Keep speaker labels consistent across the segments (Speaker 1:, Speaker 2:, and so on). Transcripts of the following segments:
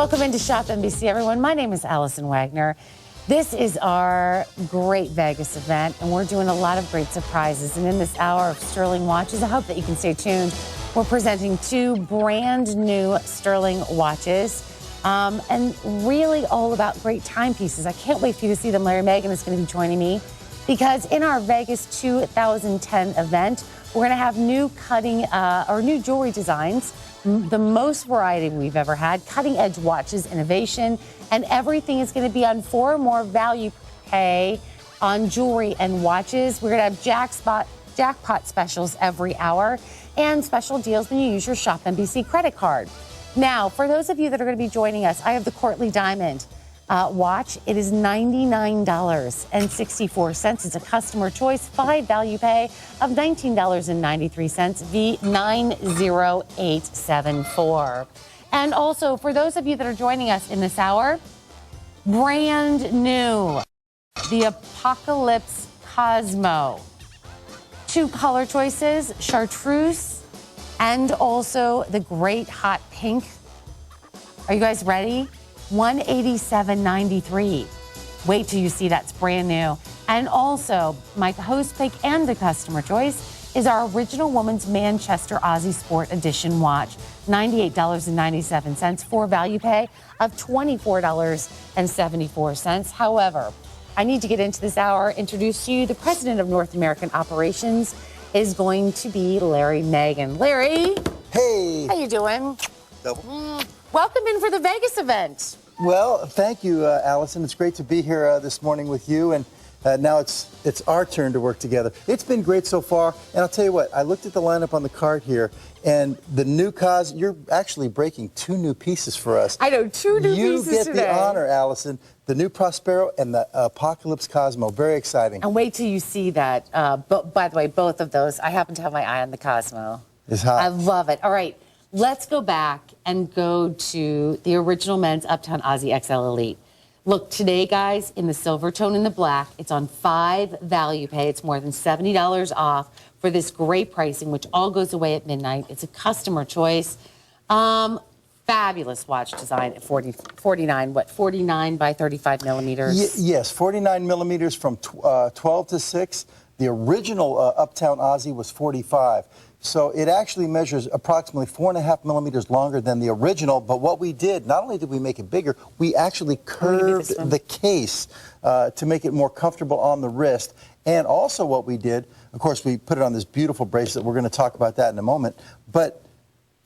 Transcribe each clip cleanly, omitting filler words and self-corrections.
Speaker 1: Welcome into ShopNBC, everyone. My name is Allison Waggoner. This is our great Vegas event, and we're doing a lot of great surprises. And in this hour of Stuhrling watches, I hope that you can stay tuned. We're presenting two brand new Stuhrling watches, and really all about great timepieces. I can't wait for you to see them. Larry Magen is going to be joining me because in our Vegas 2010 event, we're going to have new new jewelry designs, the most variety we've ever had, cutting edge watches, innovation, and everything is going to be on 4 or more value pay on jewelry and watches. We're going to have jackpot specials every hour and special deals when you use your ShopNBC credit card. Now, for those of you that are going to be joining us, I have the Courtly Diamond watch. It is $99.64. It's a customer choice, 5 value pay of $19.93, V90874. And also, for those of you that are joining us in this hour, brand new, the Apocalypse Cosmo. 2 color choices, chartreuse and also the great hot pink. Are you guys ready? $187.93. Wait till you see that's brand new. And also, my host pick and the customer choice is our original woman's Manchester Aussie Sport Edition watch. $98.97 for value pay of $24.74. However, I need to get into this hour, introduce you. The president of North American Operations is going to be Larry Magen. Larry.
Speaker 2: Hey.
Speaker 1: How you doing?
Speaker 2: Double.
Speaker 1: Welcome in for the Vegas event.
Speaker 2: Well, thank you, Allison. It's great to be here this morning with you, and now it's our turn to work together. It's been great so far, and I'll tell you what, I looked at the lineup on the card here, and the new Cos, you're actually breaking 2 new pieces for us.
Speaker 1: I know, 2 new pieces
Speaker 2: You get
Speaker 1: today.
Speaker 2: the honor, Allison, the new Prospero and the Apocalypse Cosmo. Very exciting.
Speaker 1: And wait till you see that. By the way, both of those, I happen to have my eye on the Cosmo.
Speaker 2: It's hot.
Speaker 1: I love it. All right, let's go back and go to the original men's Uptown Aussie XL Elite. Look, today, guys, in the silver tone and the black, it's on 5 value pay. It's more than $70 off for this great pricing, which all goes away at midnight. It's a customer choice. Fabulous watch design at 49 by 35 millimeters?
Speaker 2: Yes, 49 millimeters from 12 to 6. The original Uptown Aussie was 45. So it actually measures approximately 4.5 millimeters longer than the original. But what we did, not only did we make it bigger, we actually curved the case to make it more comfortable on the wrist. And also what we did, of course, we put it on this beautiful bracelet. We're going to talk about that in a moment. But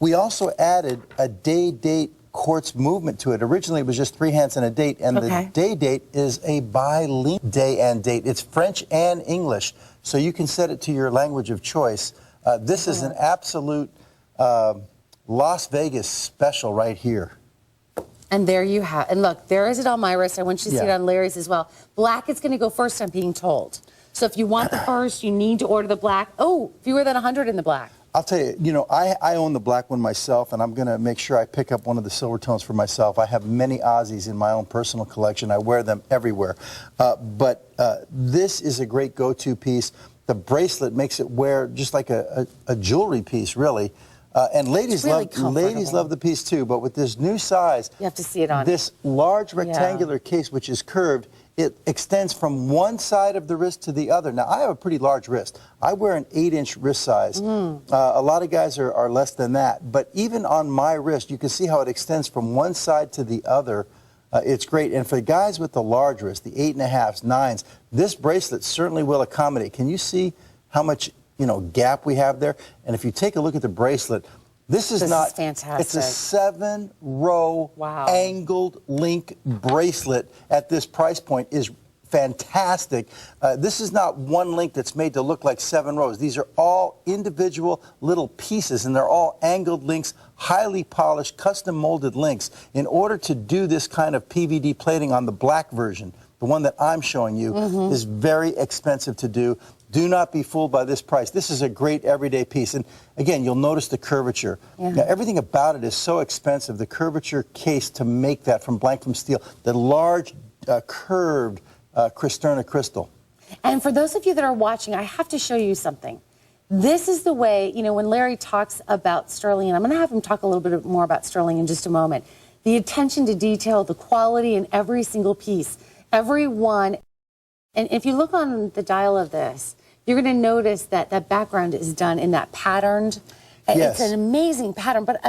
Speaker 2: we also added a day-date quartz movement to it. Originally, it was just 3 hands and a date. And the day-date is a bilingual day and date. It's French and English. So you can set it to your language of choice. This is an absolute Las Vegas special right here.
Speaker 1: And there you have, and look, there is it on my wrist. I want you to see it on Larry's as well. Black is going to go first, I'm being told. So if you want the first, you need to order the black. Oh, fewer than 100 in the black.
Speaker 2: I'll tell you, I own the black one myself, and I'm going to make sure I pick up one of the silver tones for myself. I have many Aussies in my own personal collection. I wear them everywhere. But this is a great go-to piece. The bracelet makes it wear just like a jewelry piece, really. And ladies love the piece too. But with this new size,
Speaker 1: you have to see it on
Speaker 2: this large rectangular case, which is curved. It extends from one side of the wrist to the other. Now, I have a pretty large wrist. I wear an 8-inch wrist size. A lot of guys are less than that. But even on my wrist, you can see how it extends from one side to the other. It's great. And for the guys with the large wrist, the 8.5s, 9s, this bracelet certainly will accommodate. Can you see how much, gap we have there? And if you take a look at the bracelet, this is fantastic. It's a 7-row angled link bracelet at this price point is fantastic. This is not one link that's made to look like 7 rows. These are all individual little pieces, and they're all angled links, highly polished, custom molded links. In order to do this kind of PVD plating on the black version, the one that I'm showing you, is very expensive to do. Do not be fooled by this price. This is a great everyday piece. And again, you'll notice the curvature. Now, everything about it is so expensive. The curvature case to make that from steel, the large curved Cristerna crystal.
Speaker 1: And for those of you that are watching, I have to show you something. This is the way, when Larry talks about Stuhrling, and I'm going to have him talk a little bit more about Stuhrling in just a moment. The attention to detail, the quality in every single piece, every one. And if you look on the dial of this, you're going to notice that that background is done in that patterned.
Speaker 2: Yes.
Speaker 1: It's an amazing pattern. But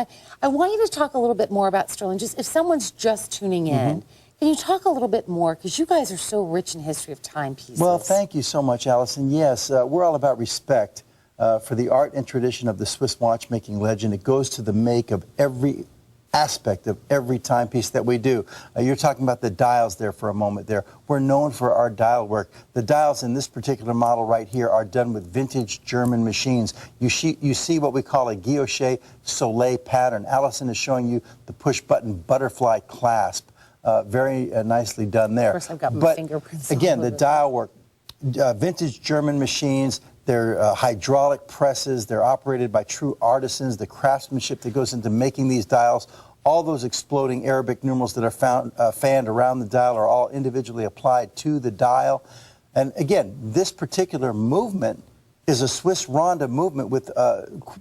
Speaker 1: I want you to talk a little bit more about Stuhrling. Just if someone's just tuning in, can you talk a little bit more? Because you guys are so rich in history of timepieces.
Speaker 2: Well, thank you so much, Allison. Yes, we're all about respect for the art and tradition of the Swiss watchmaking legend. It goes to the make of every aspect of every timepiece that we do. You're talking about the dials there for a moment there. We're known for our dial work. The dials in this particular model right here are done with vintage German machines. You see what we call a guilloche soleil pattern. Allison is showing you the push-button butterfly clasp. Very nicely done there.
Speaker 1: Of course, I've got my fingerprints.
Speaker 2: Again, the dial work, vintage German machines. They're hydraulic presses. They're operated by true artisans. The craftsmanship that goes into making these dials, all those exploding Arabic numerals that are fanned around the dial are all individually applied to the dial. And again, this particular movement is a Swiss Ronda movement with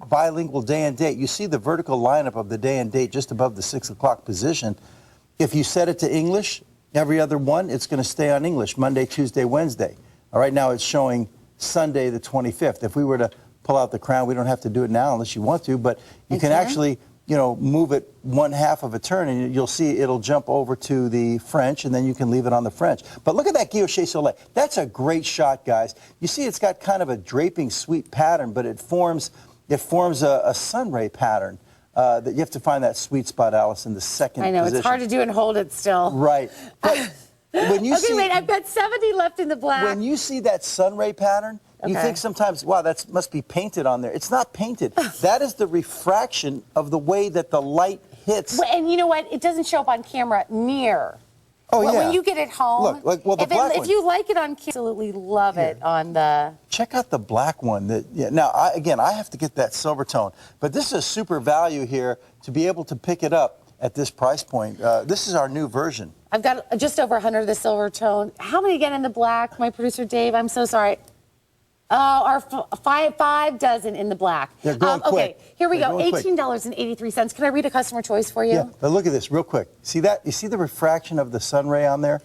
Speaker 2: bilingual day and date. You see the vertical lineup of the day and date just above the 6 o'clock position. If you set it to English, every other one, it's going to stay on English, Monday, Tuesday, Wednesday. All right, now it's showing Sunday the 25th. If we were to pull out the crown, we don't have to do it now unless you want to, but you can actually, you know, move it 1/2 of a turn and you'll see it'll jump over to the French and then you can leave it on the French. But look at that guilloche soleil. That's a great shot, guys. You see it's got kind of a draping sweep pattern, but it forms a sunray pattern. That you have to find that sweet spot, Allison, the second
Speaker 1: I know,
Speaker 2: position.
Speaker 1: it's hard to do and hold it still.
Speaker 2: Right. But when you
Speaker 1: okay, wait, I've got 70 left in the black.
Speaker 2: When you see that sunray pattern, you think sometimes, wow, that must be painted on there. It's not painted. That is the refraction of the way that the light hits.
Speaker 1: And you know what? It doesn't show up on camera near.
Speaker 2: Oh, yeah.
Speaker 1: When you get it home,
Speaker 2: look, well, the black one.
Speaker 1: If you like it on camera, absolutely love it on the...
Speaker 2: Check out the black one. Now, I have to get that silver tone, but this is a super value here to be able to pick it up at this price point. This is our new version.
Speaker 1: I've got just over 100 of the silver tone. How many again in the black? My producer, Dave, I'm so sorry. Oh, our five dozen in the black.
Speaker 2: They're going quick.
Speaker 1: Okay, here we
Speaker 2: They're
Speaker 1: go, $18.83. Can I read a customer choice for you?
Speaker 2: Yeah, but look at this real quick. See that? You see the refraction of the sun ray on there?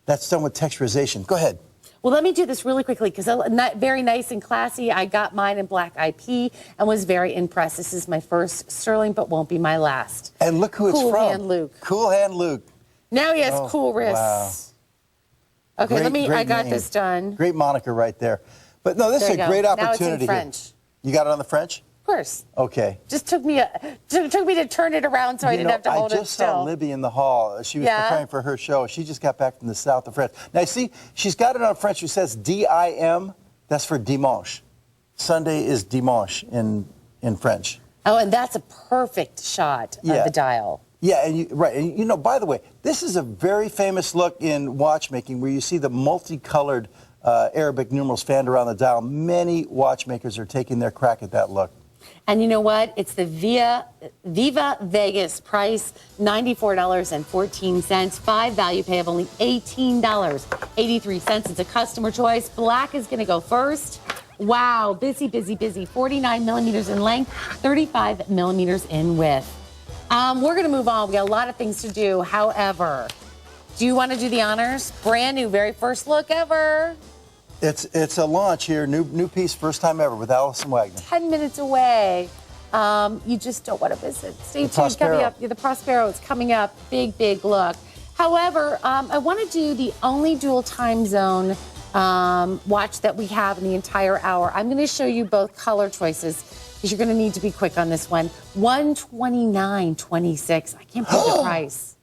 Speaker 2: That's done with texturization. Go ahead.
Speaker 1: Well, let me do this really quickly because very nice and classy. I got mine in black IP and was very impressed. This is my first Stuhrling, but won't be my last.
Speaker 2: And look who it's from.
Speaker 1: Cool Hand Luke.
Speaker 2: Cool Hand Luke.
Speaker 1: Now he has cool wrists. Wow. Okay, I got this done.
Speaker 2: Great moniker right there. But no, this is a great opportunity.
Speaker 1: Now it's in French.
Speaker 2: You got it on the French?
Speaker 1: Of course.
Speaker 2: Okay.
Speaker 1: Just took me to turn it around so I didn't have to hold it still.
Speaker 2: I just saw Libby in the hall. She was preparing for her show. She just got back from the south of France. Now, see, she's got it on French. It says D-I-M. That's for dimanche. Sunday is dimanche in French.
Speaker 1: Oh, and that's a perfect shot of the dial.
Speaker 2: Yeah, and you know, by the way, this is a very famous look in watchmaking where you see the multicolored Arabic numerals fanned around the dial. Many watchmakers are taking their crack at that look.
Speaker 1: And you know what? It's the Viva Vegas price, $94.14. 5 value pay of only $18.83. It's a customer choice. Black is going to go first. Wow, busy, busy, busy. 49 millimeters in length, 35 millimeters in width. We're going to move on. We got a lot of things to do. However, do you want to do the honors? Brand new, very first look ever.
Speaker 2: It's a launch here, new piece, first time ever with Allison Waggoner.
Speaker 1: 10 minutes away. You just don't want to miss it. Stay tuned. Coming up, the Prospero is coming up. Big, big look. However, I want to do the only dual time zone watch that we have in the entire hour. I'm going to show you both color choices because you're going to need to be quick on this one. $129.26. I can't put the price.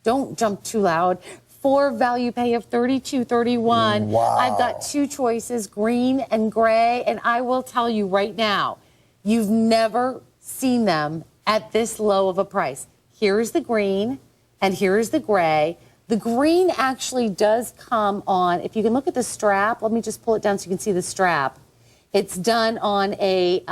Speaker 1: Don't jump too loud. 4 value pay of $32.31.
Speaker 2: Wow.
Speaker 1: I've got 2 choices, green and gray, and I will tell you right now, you've never seen them at this low of a price. Here's the green, and here's the gray. The green actually does come on, if you can look at the strap, let me just pull it down so you can see the strap. It's done on a,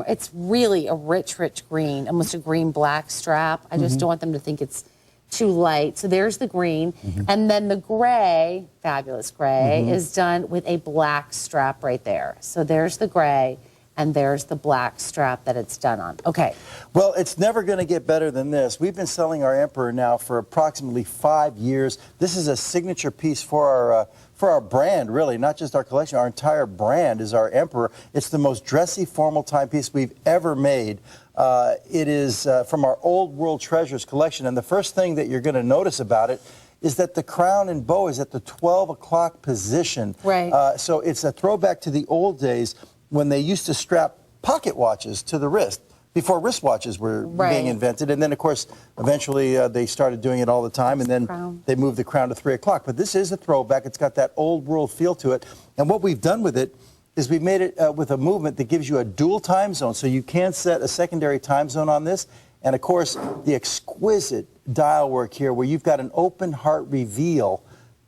Speaker 1: it's really a rich, rich green, almost a green-black strap. I just don't want them to think it's too light. So there's the green. And then the gray, fabulous gray, is done with a black strap right there. So there's the gray. and there's the black strap that it's done on. Okay.
Speaker 2: Well, it's never going to get better than this. We've been selling our Emperor now for approximately 5 years. This is a signature piece for our brand, really, not just our collection. Our entire brand is our Emperor. It's the most dressy, formal timepiece we've ever made. It is from our Old World Treasures collection, and the first thing that you're going to notice about it is that the crown and bow is at the 12 o'clock position.
Speaker 1: Right.
Speaker 2: So it's a throwback to the old days when they used to strap pocket watches to the wrist before wristwatches were being invented. And then, of course, eventually they started doing it all the time, and then they moved the crown to 3 o'clock. But this is a throwback. It's got that old world feel to it. And what we've done with it is we've made it with a movement that gives you a dual time zone. So you can set a secondary time zone on this. And, of course, the exquisite dial work here where you've got an open heart reveal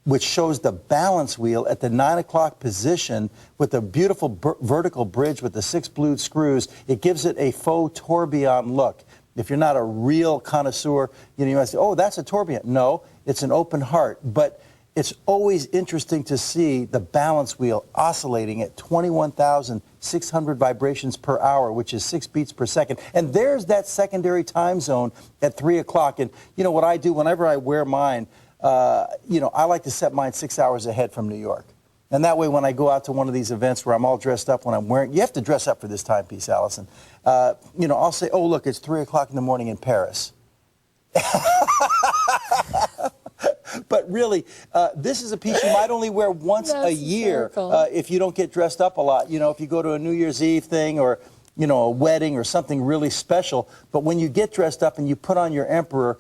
Speaker 2: which shows the balance wheel at the 9 o'clock position with a beautiful vertical bridge with the 6 blued screws. It gives it a faux tourbillon look. If you're not a real connoisseur, you might say, oh, that's a tourbillon. No, it's an open heart. But it's always interesting to see the balance wheel oscillating at 21,600 vibrations per hour, which is 6 beats per second. And there's that secondary time zone at 3 o'clock. And you know what I do whenever I wear mine, I like to set mine 6 hours ahead from New York. And that way when I go out to one of these events where I'm all dressed up when I'm wearing, you have to dress up for this timepiece, Allison. I'll say, oh, look, it's 3 o'clock in the morning in Paris. But really, this is a piece you might only wear once a year if you don't get dressed up a lot. If you go to a New Year's Eve thing or, a wedding or something really special. But when you get dressed up and you put on your Emperor,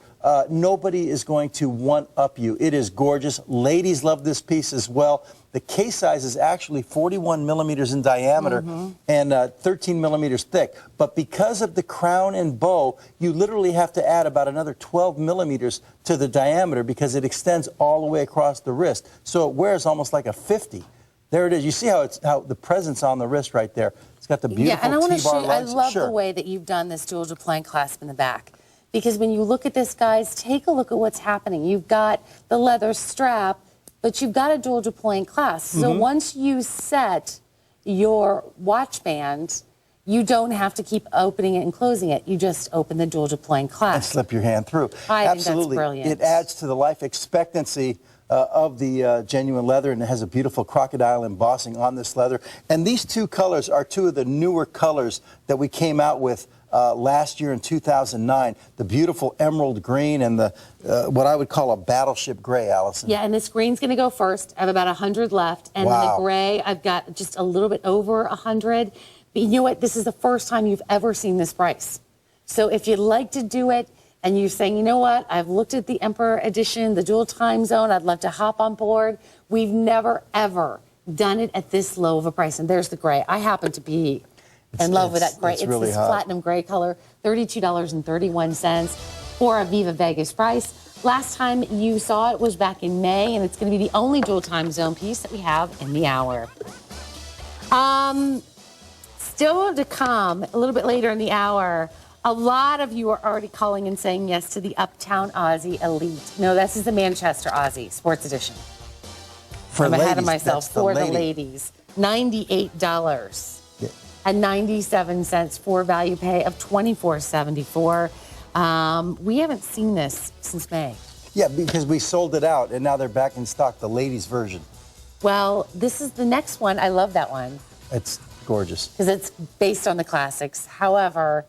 Speaker 2: nobody is going to one-up you. It is gorgeous. Ladies love this piece as well. The case size is actually 41 millimeters in diameter and 13 millimeters thick. But because of the crown and bow, you literally have to add about another 12 millimeters to the diameter because it extends all the way across the wrist. So it wears almost like a 50. There it is. You see how the presence on the wrist right there. It's got the beautiful
Speaker 1: and I want to show you, I
Speaker 2: lines.
Speaker 1: love the way that you've done this dual deploying clasp in the back. Because when you look at this, guys, take a look at what's happening. You've got the leather strap, but you've got a dual deploying clasp. So once you set your watch band, you don't have to keep opening it and closing it. You just open the dual deploying clasp.
Speaker 2: And slip your hand through.
Speaker 1: I
Speaker 2: Absolutely.
Speaker 1: think that's brilliant.
Speaker 2: It adds to the life expectancy of the genuine leather, and it has a beautiful crocodile embossing on this leather. And these two colors are two of the newer colors that we came out with last year in 2009, the beautiful emerald green and the what I would call a battleship gray, Allison.
Speaker 1: Yeah, and this green's going to go first. I have about 100 left. And then the gray, I've got just a little bit over 100. But you know what? This is the first time you've ever seen this price. So if you'd like to do it and you're saying, you know what, I've looked at the Emperor Edition, the dual time zone, I'd love to hop on board. We've never, ever done it at this low of a price. And there's the gray. I happen to be in love with that gray. It's
Speaker 2: really
Speaker 1: this
Speaker 2: hot.
Speaker 1: platinum gray color, $32.31 for a Viva Vegas price. Last time you saw it was back in May, and it's going to be the only dual time zone piece that we have in the hour. Still to come, a little bit later in the hour, a lot of you are already calling and saying yes to the Uptown Aussie Elite. No, this is the Manchester Aussie Sports Edition. I'm ahead of myself. For the ladies, $98 and 97 cents for value pay of $24.74. We haven't seen this since May.
Speaker 2: Yeah, because we sold it out, and now they're back in stock, the ladies' version.
Speaker 1: Well, this is the next one. I love that one.
Speaker 2: It's gorgeous.
Speaker 1: Because it's based on the classics. However,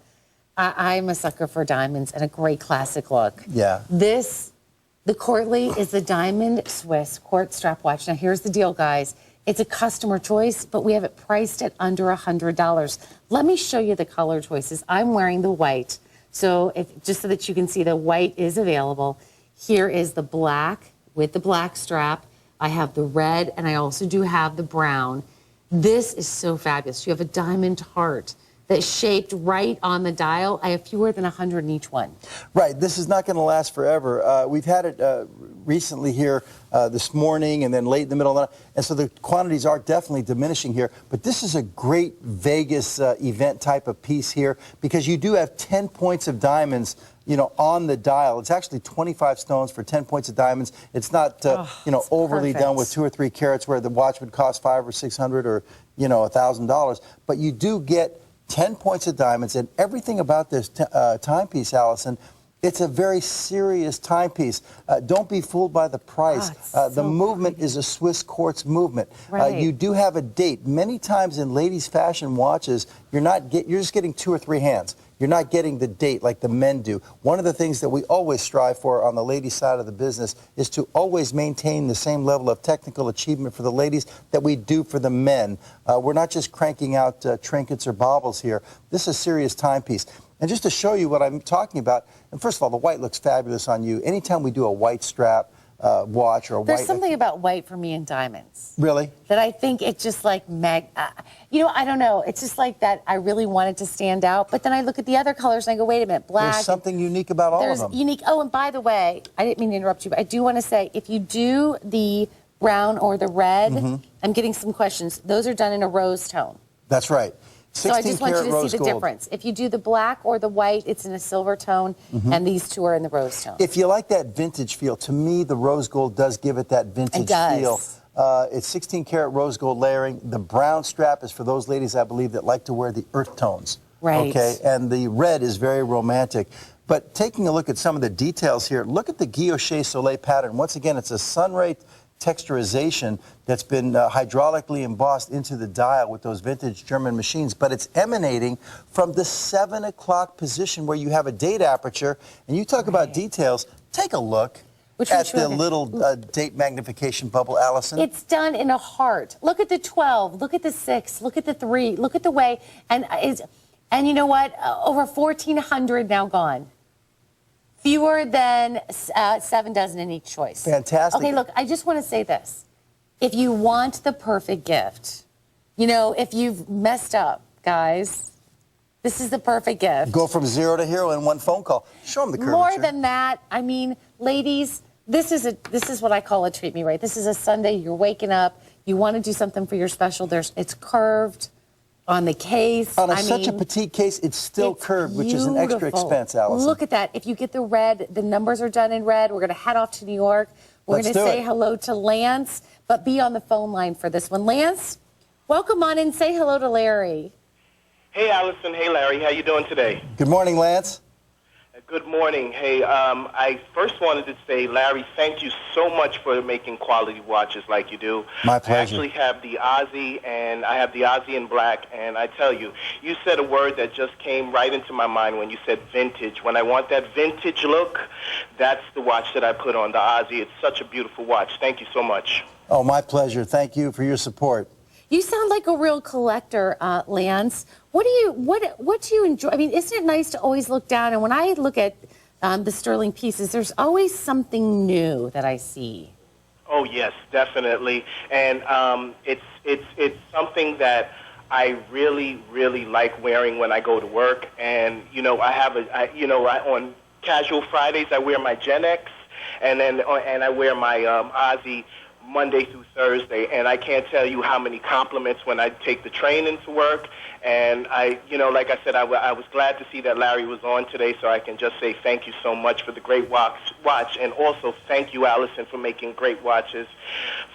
Speaker 1: I'm a sucker for diamonds and a great classic look.
Speaker 2: Yeah.
Speaker 1: The Courtly is the diamond Swiss quartz strap watch. Now, here's the deal, guys. It's a customer choice, but we have it priced at under $100. Let me show you the color choices. I'm wearing the white. So just so that you can see, the white is available. Here is the black with the black strap. I have the red, and I also do have the brown. This is so fabulous. You have a diamond heart that's shaped right on the dial. I have fewer than 100 in each one.
Speaker 2: Right. This is not going to last forever. We've had it recently here this morning and then late in the middle of the night. And so the quantities are definitely diminishing here. But this is a great Vegas event type of piece here because you do have 10 points of diamonds, you know, on the dial. It's actually 25 stones for 10 points of diamonds. It's not, you know, overly
Speaker 1: perfect.
Speaker 2: done with 2 or 3 carats where the watch would cost $500 or $600 or, you know, $1,000. But you do get 10 points of diamonds, and everything about this timepiece, Allison, it's a very serious timepiece. Don't be fooled by the price. The movement is a Swiss quartz movement.
Speaker 1: Right.
Speaker 2: You do have a date. Many times in ladies' fashion watches, you're just getting 2 or 3 hands. You're not getting the date like the men do. One of the things that we always strive for on the ladies' side of the business is to always maintain the same level of technical achievement for the ladies that we do for the men. We're not just cranking out trinkets or baubles here. This is a serious timepiece. And just to show you what I'm talking about, and first of all, the white looks fabulous on you. Anytime we do a white strap watch or a white...
Speaker 1: There's something about white for me in diamonds.
Speaker 2: Really?
Speaker 1: That I think it's just like, you know, I don't know. It's just like that I really want it to stand out. But then I look at the other colors and I go, wait a minute, black.
Speaker 2: There's something unique about all of them.
Speaker 1: There's unique. Oh, and by the way, I didn't mean to interrupt you, but I do want to say, if you do the brown or the red, I'm getting some questions. Those are done in a rose tone.
Speaker 2: That's right.
Speaker 1: So I just want you to see the difference. If you do the black or the white, it's in a silver tone, and these two are in the rose tone.
Speaker 2: If you like that vintage feel, to me, the rose gold does give it that vintage feel. It's 16 karat rose gold layering. The brown strap is for those ladies, I believe, that like to wear the earth tones.
Speaker 1: Right.
Speaker 2: Okay, and the red is very romantic. But taking a look at some of the details here, look at the guilloche soleil pattern. Once again, it's a sunray texturization that's been hydraulically embossed into the dial with those vintage German machines, but it's emanating from the 7 o'clock position where you have a date aperture. And you talk about details, take a look at the little date magnification bubble, Allison.
Speaker 1: It's done in a heart. Look at the 12, look at the 6, look at the 3, look at the way, and you know what? Over 1,400 now gone. Fewer than 7 dozen in each choice.
Speaker 2: Fantastic.
Speaker 1: Okay, look, I just want to say this. If you want the perfect gift, you know, if you've messed up, guys, this is the perfect gift.
Speaker 2: Go from 0 to hero in one phone call. Show them the curvature.
Speaker 1: More than that, I mean, ladies, this is what I call a treat me right. This is a Sunday, you're waking up, you want to do something for your special. It's curved on the case.
Speaker 2: On such a petite case, it's still curved, which is an extra expense, Allison.
Speaker 1: Look at that. If you get the red, the numbers are done in red. We're going to head off to New York. We're going to say hello to Lance, but be on the phone line for this one. Lance, welcome on and say hello to Larry.
Speaker 3: Hey, Allison. Hey, Larry. How you doing today?
Speaker 2: Good morning, Lance.
Speaker 3: Good morning. Hey, I first wanted to say, Larry, thank you so much for making quality watches like you do.
Speaker 2: My pleasure.
Speaker 3: I actually have the Aussie, and I have the Aussie in black, and I tell you, you said a word that just came right into my mind when you said vintage. When I want that vintage look, that's the watch that I put on, the Aussie. It's such a beautiful watch. Thank you so much.
Speaker 2: Oh, my pleasure. Thank you for your support.
Speaker 1: You sound like a real collector, Lance. What do you enjoy? I mean, isn't it nice to always look down? And when I look at the Stuhrling pieces, there's always something new that I see.
Speaker 3: Oh yes, definitely, and it's something that I really like wearing when I go to work. And you know, I have on casual Fridays I wear my Gen X, and I wear my Aussie Monday through Thursday, and I can't tell you how many compliments when I take the train into work. And I, you know, like I said, I was glad to see that Larry was on today, so I can just say thank you so much for the great watch, and also thank you, Allison, for making great watches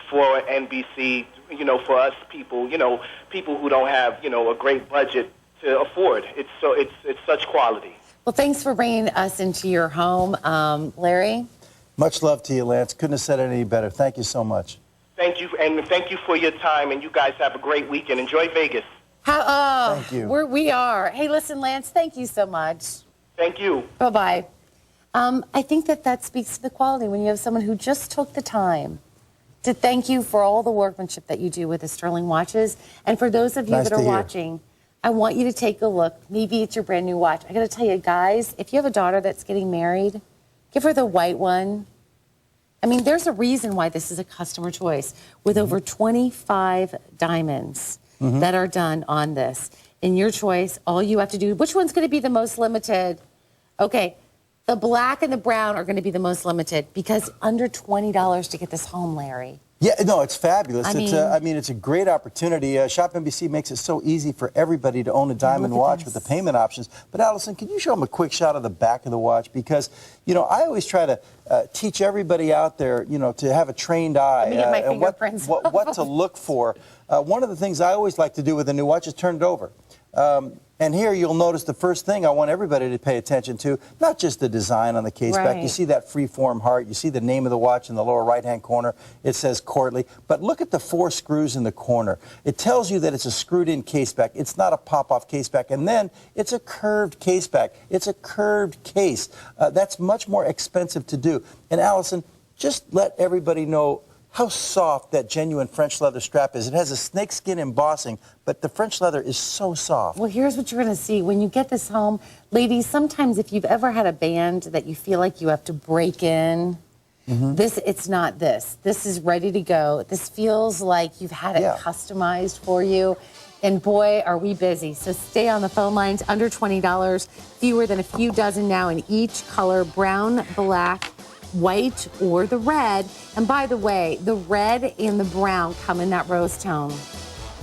Speaker 3: for NBC, you know, for us people, you know, people who don't have, you know, a great budget to afford. It's such quality.
Speaker 1: Well, thanks for bringing us into your home, Larry.
Speaker 2: Much love to you, Lance. Couldn't have said it any better. Thank you so much.
Speaker 3: Thank you, and thank you for your time, and you guys have a great weekend. Enjoy Vegas.
Speaker 2: Thank you.
Speaker 1: We are. Hey, listen, Lance, thank you so much.
Speaker 3: Thank you.
Speaker 1: Bye-bye. I think that speaks to the quality when you have someone who just took the time to thank you for all the workmanship that you do with the Stuhrling watches. And for those of you that are watching, I want you to take a look. Maybe it's your brand new watch. I got to tell you, guys, if you have a daughter that's getting married, give her the white one. I mean, there's a reason why this is a customer choice with over 25 diamonds. that are done on this. In your choice, all you have to do, which one's going to be the most limited? Okay, the black and the brown are going to be the most limited because under $20 to get this home, Larry.
Speaker 2: Yeah, no, it's fabulous.
Speaker 1: I
Speaker 2: mean, it's a great opportunity. ShopNBC makes it so easy for everybody to own a diamond watch with the payment options. But Allison, can you show them a quick shot of the back of the watch? Because, you know, I always try to teach everybody out there, you know, to have a trained eye and what to look for. One of the things I always like to do with a new watch is turn it over. And here you'll notice the first thing I want everybody to pay attention to, not just the design on the case back. You see that free-form heart. You see the name of the watch in the lower right-hand corner. It says Courtly. But look at the 4 screws in the corner. It tells you that it's a screwed-in case back. It's not a pop-off case back. And then it's a curved case back. It's a curved case. That's much more expensive to do. And Allison, just let everybody know how soft that genuine French leather strap is. It has a snakeskin embossing, but the French leather is so soft.
Speaker 1: Well, here's what you're going to see. When you get this home, ladies, sometimes if you've ever had a band that you feel like you have to break in, it's not this. This is ready to go. This feels like you've had it customized for you. And boy, are we busy. So stay on the phone lines, under $20, fewer than a few dozen now in each color, brown, black, white, or the red. And by the way, the red and the brown come in that rose tone.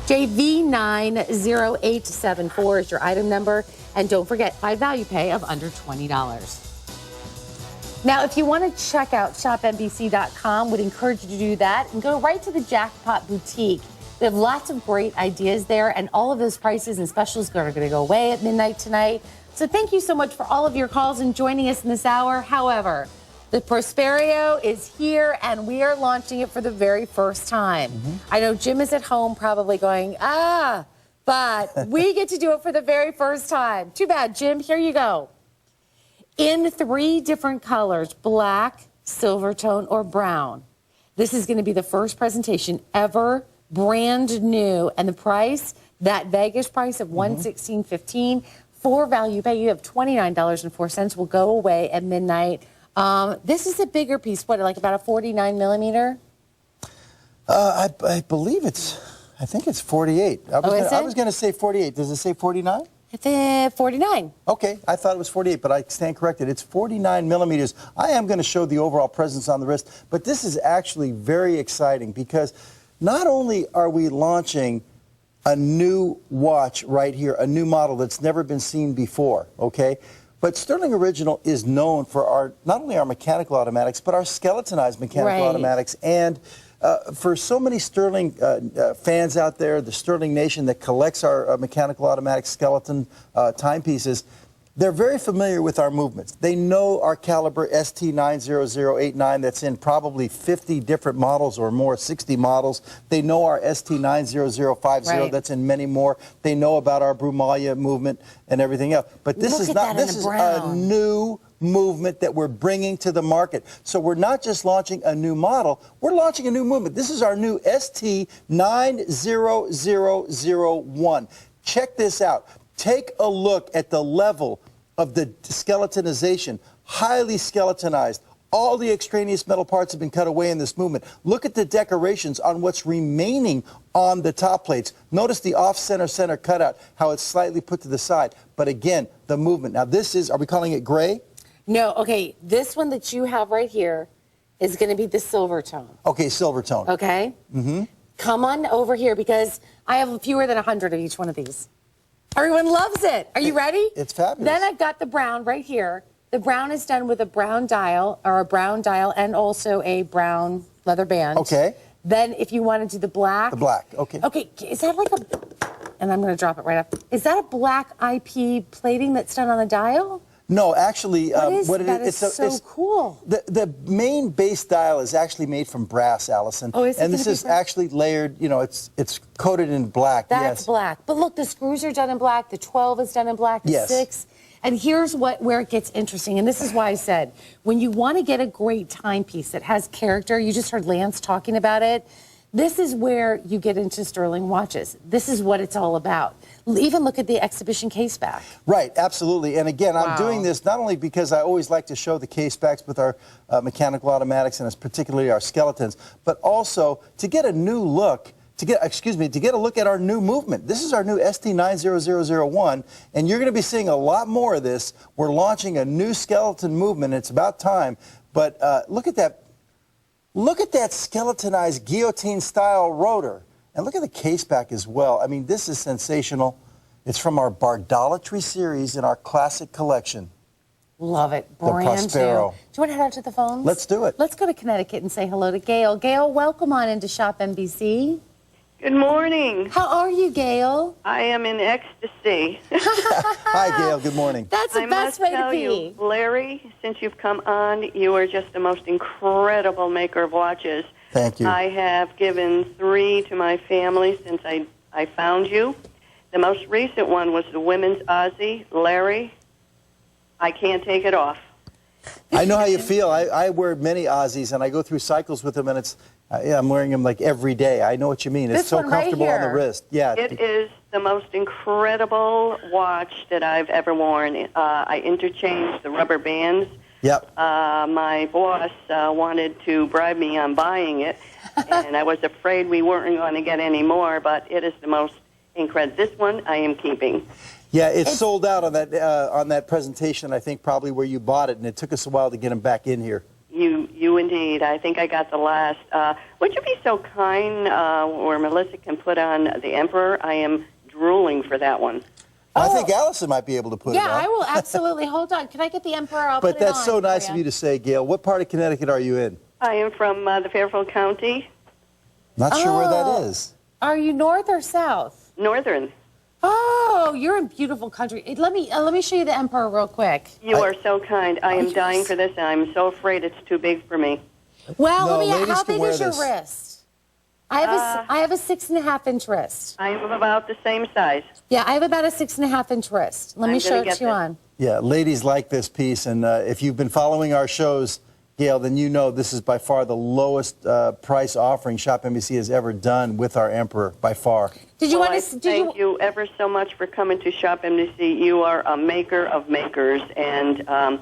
Speaker 1: JV90874 is your item number. And don't forget, 5 value pay of under $20. Now, if you want to check out ShopNBC.com, would encourage you to do that and go right to the Jackpot Boutique. They have lots of great ideas there, and all of those prices and specials are going to go away at midnight tonight. So thank you so much for all of your calls and joining us in this hour. However, the Prosperio is here, and we are launching it for the very first time. I know Jim is at home probably going, but we get to do it for the very first time. Too bad, Jim. Here you go. In 3 different colors, black, silver tone, or brown. This is going to be the first presentation ever, brand new. And the price, that Vegas price of $116.15, 4 value pay, you have $29.04, will go away at midnight. This is a bigger piece, what, like about a 49 millimeter?
Speaker 2: I believe I think it's 48. I was going to say 48. Does it say 49?
Speaker 1: It's 49.
Speaker 2: Okay, I thought it was 48, but I stand corrected. It's 49 millimeters. I am going to show the overall presence on the wrist, but this is actually very exciting because not only are we launching a new watch right here, a new model that's never been seen before, okay? But Stuhrling Original is known for not only our mechanical automatics, but our skeletonized mechanical automatics. And for so many Stuhrling fans out there, the Stuhrling Nation that collects our mechanical automatic skeleton timepieces, they're very familiar with our movements. They know our caliber ST90089 that's in probably 50 different models or more, 60 models. They know our ST90050 that's in many more. They know about our Brumalia movement and everything else. But this is a new movement that we're bringing to the market. So we're not just launching a new model, we're launching a new movement. This is our new ST90001. Check this out. Take a look at the level of the skeletonization, highly skeletonized. All the extraneous metal parts have been cut away in this movement. Look at the decorations on what's remaining on the top plates. Notice the off-center cutout, how it's slightly put to the side. But again, the movement. Now this is, are we calling it gray?
Speaker 1: No, okay, this one that you have right here is going to be the silver tone.
Speaker 2: Okay, silver tone.
Speaker 1: Okay? Come on over here because I have fewer than 100 of each one of these. Everyone loves it. Are you ready?
Speaker 2: It's fabulous.
Speaker 1: Then I've got the brown right here. The brown is done with a brown dial and also a brown leather band.
Speaker 2: Okay.
Speaker 1: Then if you want to do the black.
Speaker 2: The black, okay.
Speaker 1: Okay, is that like and I'm going to drop it right up. Is that a black IP plating that's done on the dial?
Speaker 2: No, actually,
Speaker 1: it's so cool.
Speaker 2: The main base dial is actually made from brass, Allison.
Speaker 1: Oh, is it?
Speaker 2: And this is actually layered, you know, it's coated in black.
Speaker 1: That's black. But look, the screws are done in black. The 12 is done in black. The 6. And here's where it gets interesting. And this is why I said, when you want to get a great timepiece that has character, you just heard Lance talking about it. This is where you get into Stuhrling watches. This is what it's all about. Even look at the exhibition case back. Right,
Speaker 2: absolutely. And again, I'm doing this not only because I always like to show the case backs with our mechanical automatics and particularly our skeletons, but also to get a new look to get a look at our new movement. This is our new ST90001, and you're going to be seeing a lot more of this. We're launching a new skeleton movement. It's about time. But look at that. Look at that skeletonized guillotine-style rotor. And look at the case back as well. I mean, this is sensational. It's from our Bardolatry series in our classic collection.
Speaker 1: Love it.
Speaker 2: The
Speaker 1: Brand new.
Speaker 2: Prospero.
Speaker 1: Do you want to head out to the phones?
Speaker 2: Let's do it.
Speaker 1: Let's go to Connecticut and say hello to Gail. Gail, welcome on into ShopNBC.
Speaker 4: Good morning.
Speaker 1: How are you, Gail?
Speaker 4: I am in ecstasy.
Speaker 2: Hi, Gail. Good morning.
Speaker 1: That's the best way to be.
Speaker 4: You, Larry, since you've come on, you are just the most incredible maker of watches.
Speaker 2: Thank you.
Speaker 4: I have given 3 to my family since I found you. The most recent one was the women's Aussie. Larry, I can't take it off.
Speaker 2: I know how you feel. I wear many Aussies, and I go through cycles with them, and it's I'm wearing them like every day. I know what you mean. It's
Speaker 1: This
Speaker 2: so
Speaker 1: one right
Speaker 2: comfortable on the
Speaker 1: here.
Speaker 2: wrist. Yeah.
Speaker 4: It is the most incredible watch that I've ever worn. I interchanged the rubber bands.
Speaker 2: Yep.
Speaker 4: My boss wanted to bribe me on buying it, and I was afraid we weren't going to get any more, but it is the most incredible. This one I am keeping.
Speaker 2: Yeah, it's sold out on that presentation, I think, probably where you bought it, and it took us a while to get them back in here.
Speaker 4: You indeed. I think I got the last. Would you be so kind where Melissa can put on the Emperor? I am drooling for that one.
Speaker 2: I think Allison might be able to put it on.
Speaker 1: Yeah, I will absolutely. Hold on. Can I get the Emperor? I'll
Speaker 2: But
Speaker 1: put it
Speaker 2: that's
Speaker 1: on
Speaker 2: so
Speaker 1: for
Speaker 2: nice of you to say, Gail. What part of Connecticut are you in?
Speaker 4: I am from the Fairfield County,
Speaker 2: Not sure where
Speaker 1: Oh.
Speaker 2: that is.
Speaker 1: Are you north or south?
Speaker 4: Northern.
Speaker 1: Oh, you're in beautiful country. Let me show you the Emperor real quick.
Speaker 4: You are so kind. I am dying for this, and I'm so afraid it's too big for me.
Speaker 1: Well,
Speaker 2: No,
Speaker 1: let me.
Speaker 2: ladies
Speaker 1: How
Speaker 2: can
Speaker 1: big
Speaker 2: wear
Speaker 1: is your
Speaker 2: this.
Speaker 1: wrist? I have a 6.5-inch wrist.
Speaker 4: I am about the same size.
Speaker 1: Yeah, I have about a 6.5-inch wrist. Let me
Speaker 4: I'm
Speaker 1: show
Speaker 4: gonna
Speaker 1: it
Speaker 4: get
Speaker 1: to you
Speaker 4: this.
Speaker 1: on.
Speaker 2: Yeah, ladies like this piece, and if you've been following our shows, Gail, then you know this is by far the lowest price offering ShopNBC has ever done with our Emperor, by far.
Speaker 1: Did you
Speaker 4: Well,
Speaker 1: want to?
Speaker 4: thank you ever so much for coming to ShopNBC. You are a maker of makers, and I'm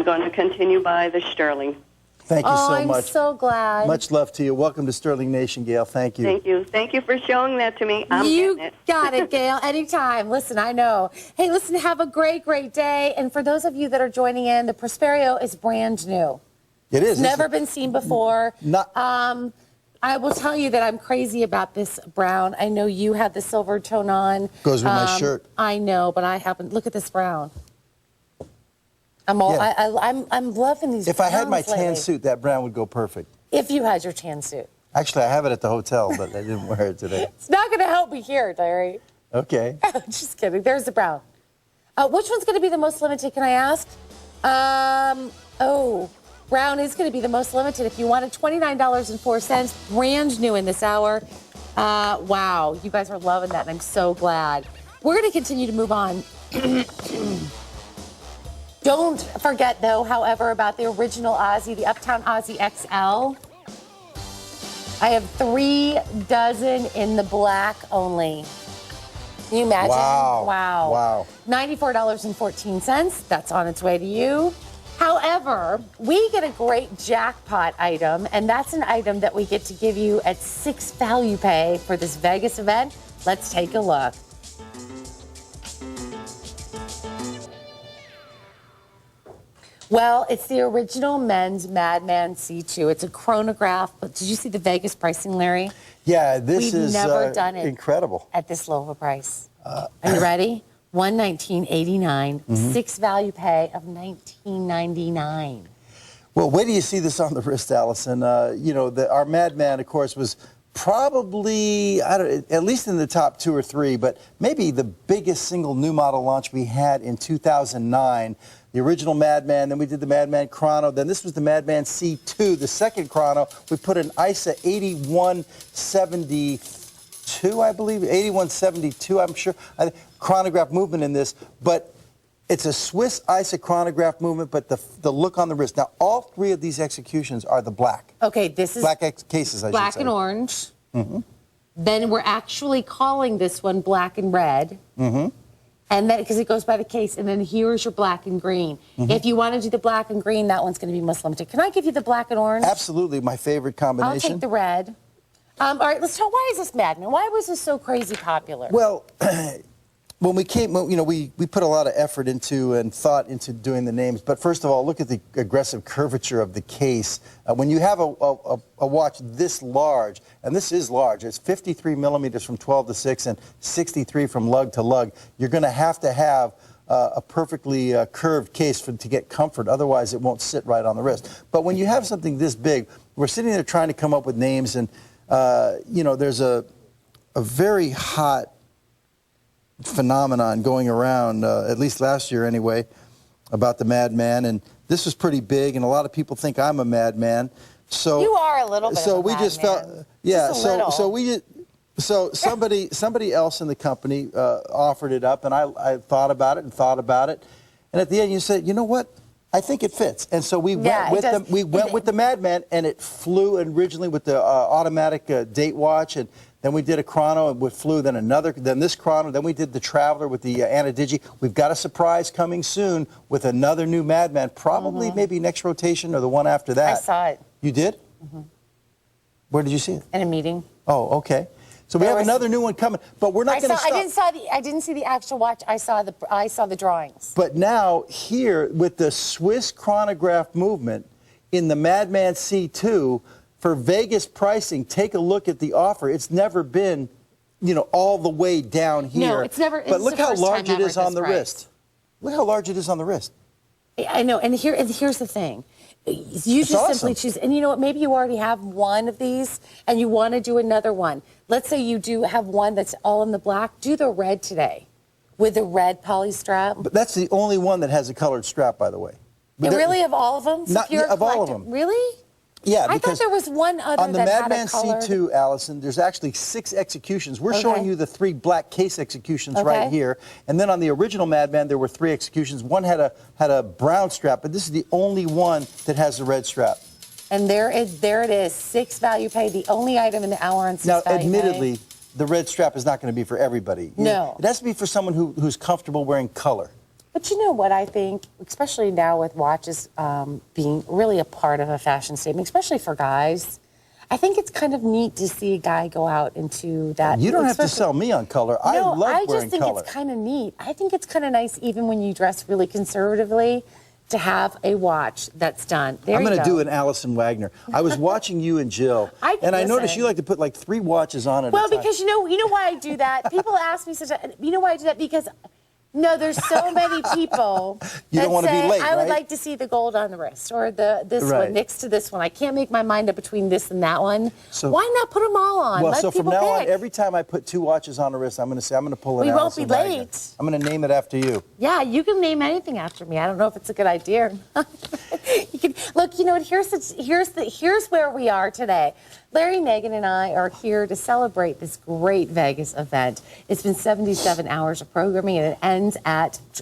Speaker 4: going to continue by the Stuhrling.
Speaker 2: Thank you so
Speaker 1: I'm
Speaker 2: much.
Speaker 1: so glad.
Speaker 2: Much love to you. Welcome to Stuhrling Nation, Gail. Thank you.
Speaker 4: Thank you. Thank you for showing that to me. I'm
Speaker 1: You
Speaker 4: getting it.
Speaker 1: got it, Gail. Anytime. Listen, I know. Hey, listen, have a great, great day. And for those of you that are joining in, the Prospero is brand new.
Speaker 2: It is.
Speaker 1: Never been seen before.
Speaker 2: Not-
Speaker 1: I will tell you that I'm crazy about this brown. I know you had the silver tone on.
Speaker 2: Goes with my shirt.
Speaker 1: I know, but I haven't. Look at this brown. I'm all.
Speaker 2: Yeah.
Speaker 1: I'm loving these.
Speaker 2: If I had my
Speaker 1: browns
Speaker 2: tan
Speaker 1: lately.
Speaker 2: suit, that brown would go perfect.
Speaker 1: If you had your tan suit,
Speaker 2: Actually, I have it at the hotel, but I didn't wear it today.
Speaker 1: it's not going to help me here, Larry.
Speaker 2: Okay.
Speaker 1: Just kidding. There's the brown. Which one's going to be the most limited? Can I ask? Brown is going to be the most limited. If you wanted $29.04, brand new in this hour. Wow, you guys are loving that, and I'm so glad. We're going to continue to move on. Don't forget, though, however, about the original Aussie, the Uptown Aussie XL. I have 3 dozen in the black only. Can you imagine?
Speaker 2: Wow.
Speaker 1: Wow.
Speaker 2: Wow.
Speaker 1: $94.14. That's on its way to you. However, we get a great jackpot item, and that's an item that we get to give you at 6 value pay for this Vegas event. Let's take a look. Well, it's the original men's Madman C2. It's a chronograph, but did you see the Vegas pricing, Larry?
Speaker 2: Yeah, this
Speaker 1: We've
Speaker 2: is
Speaker 1: never done it
Speaker 2: incredible.
Speaker 1: at this low of a price. Are you ready? $119.89, 6 value pay of $19.99.
Speaker 2: Well, wait till you see this on the wrist, Allison. You know, our Madman, of course, was probably, at least in the top 2 or 3, but maybe the biggest single new model launch we had in 2009. The original Madman, then we did the Madman Chrono, then this was the Madman C2, the second Chrono. We put an ISA 8172, I believe, 8172, I'm sure, chronograph movement in this, but it's a Swiss ISA chronograph movement, but the look on the wrist. Now, all 3 of these executions are the black.
Speaker 1: Okay, this is
Speaker 2: Black cases, I should say.
Speaker 1: black and orange. Then we're actually calling this one black and red. And then, because it goes by the case, and then here's your black and green. If you want to do the black and green, that one's going to be most limited. Can I give you the black and orange?
Speaker 2: Absolutely, my favorite combination.
Speaker 1: I'll take the red. All right, let's talk. Why is this Madman? Why was this so crazy popular?
Speaker 2: Well, when we came, we put a lot of effort into and thought into doing the names. But first of all, look at the aggressive curvature of the case. When you have a watch this large, and this is large, it's 53 millimeters from 12 to 6 and 63 from lug to lug, you're going to have a perfectly curved case to get comfort. Otherwise, it won't sit right on the wrist. But when you have something this big, we're sitting there trying to come up with names, and there's a very hot phenomenon going around, at least last year anyway, about the madman. And this was pretty big, and a lot of people think I'm a madman. So
Speaker 1: you are a little bit.
Speaker 2: So
Speaker 1: of a
Speaker 2: we
Speaker 1: madman.
Speaker 2: just felt, yeah.
Speaker 1: Just a little.
Speaker 2: So somebody else in the company offered it up, and I thought about it, and at the end you said, you know what? I think it fits, and so we went with the Madman, and it flew originally with the automatic date watch, and then we did a chrono and flew, then this chrono, then we did the Traveler with the Anadigi. We've got a surprise coming soon with another new Madman, probably maybe next rotation or the one after that.
Speaker 1: I saw it.
Speaker 2: You did? Mm-hmm. Where did you see it?
Speaker 1: In a meeting.
Speaker 2: Oh, okay. So we have another new one coming, but we're not going to stop.
Speaker 1: I didn't see the actual watch. I saw the drawings.
Speaker 2: But now here with the Swiss chronograph movement in the Madman C2 for Vegas pricing, take a look at the offer. It's never been, all the way down here.
Speaker 1: No, it's never.
Speaker 2: But look how large it is on the wrist. Look how large it is on the wrist.
Speaker 1: I know, and here's the thing. You just simply choose, and you know what, maybe you already have one of these and you want to do another one. Let's say you do have one that's all in the black. Do the red today with the red poly strap.
Speaker 2: But that's the only one that has a colored strap, by the way.
Speaker 1: Really, of all of them?
Speaker 2: Not of all of them.
Speaker 1: Really?
Speaker 2: Yeah,
Speaker 1: I thought there was one other
Speaker 2: on the
Speaker 1: that
Speaker 2: Madman
Speaker 1: had a colored...
Speaker 2: C2, Allison, there's actually 6 executions. We're showing you the 3 black case executions right here. And then on the original Madman, there were 3 executions. One had a brown strap, but this is the only one that has the red strap.
Speaker 1: And there it is, 6 value pay, the only item in the hour on 6
Speaker 2: now,
Speaker 1: value
Speaker 2: admittedly,
Speaker 1: pay.
Speaker 2: the red strap is not going to be for everybody.
Speaker 1: No.
Speaker 2: It has to be for someone who's comfortable wearing color.
Speaker 1: But you know what I think, especially now with watches being really a part of a fashion statement, especially for guys, I think it's kind of neat to see a guy go out into that.
Speaker 2: You don't have to sell me on color.
Speaker 1: No,
Speaker 2: I love wearing color.
Speaker 1: I just think it's kind of neat. I think it's kind of nice, even when you dress really conservatively, to have a watch that's done.
Speaker 2: I'm going to do an Allison Waggoner. I was watching you and Jill, and I noticed you like to put like 3 watches on at a time.
Speaker 1: Well, because you know why I do that? People ask me you know why I do that? Because no, there's so many people
Speaker 2: you don't want to be late,
Speaker 1: I would like to see the gold on the wrist or this one next to this one. I can't make my mind up between this and that one. So why not put them all on?
Speaker 2: Well,
Speaker 1: Let
Speaker 2: so from
Speaker 1: people
Speaker 2: now
Speaker 1: pick.
Speaker 2: on, every time I put 2 watches on the wrist, I'm going to pull an
Speaker 1: We won't
Speaker 2: Allison
Speaker 1: be
Speaker 2: Waggoner.
Speaker 1: late.
Speaker 2: I'm going to name it after you.
Speaker 1: Yeah, you can name anything after me. I don't know if it's a good idea. You can, look, you know what? Here's where we are today. Larry, Megan, and I are here to celebrate this great Vegas event. It's been 77 hours of programming, and it ends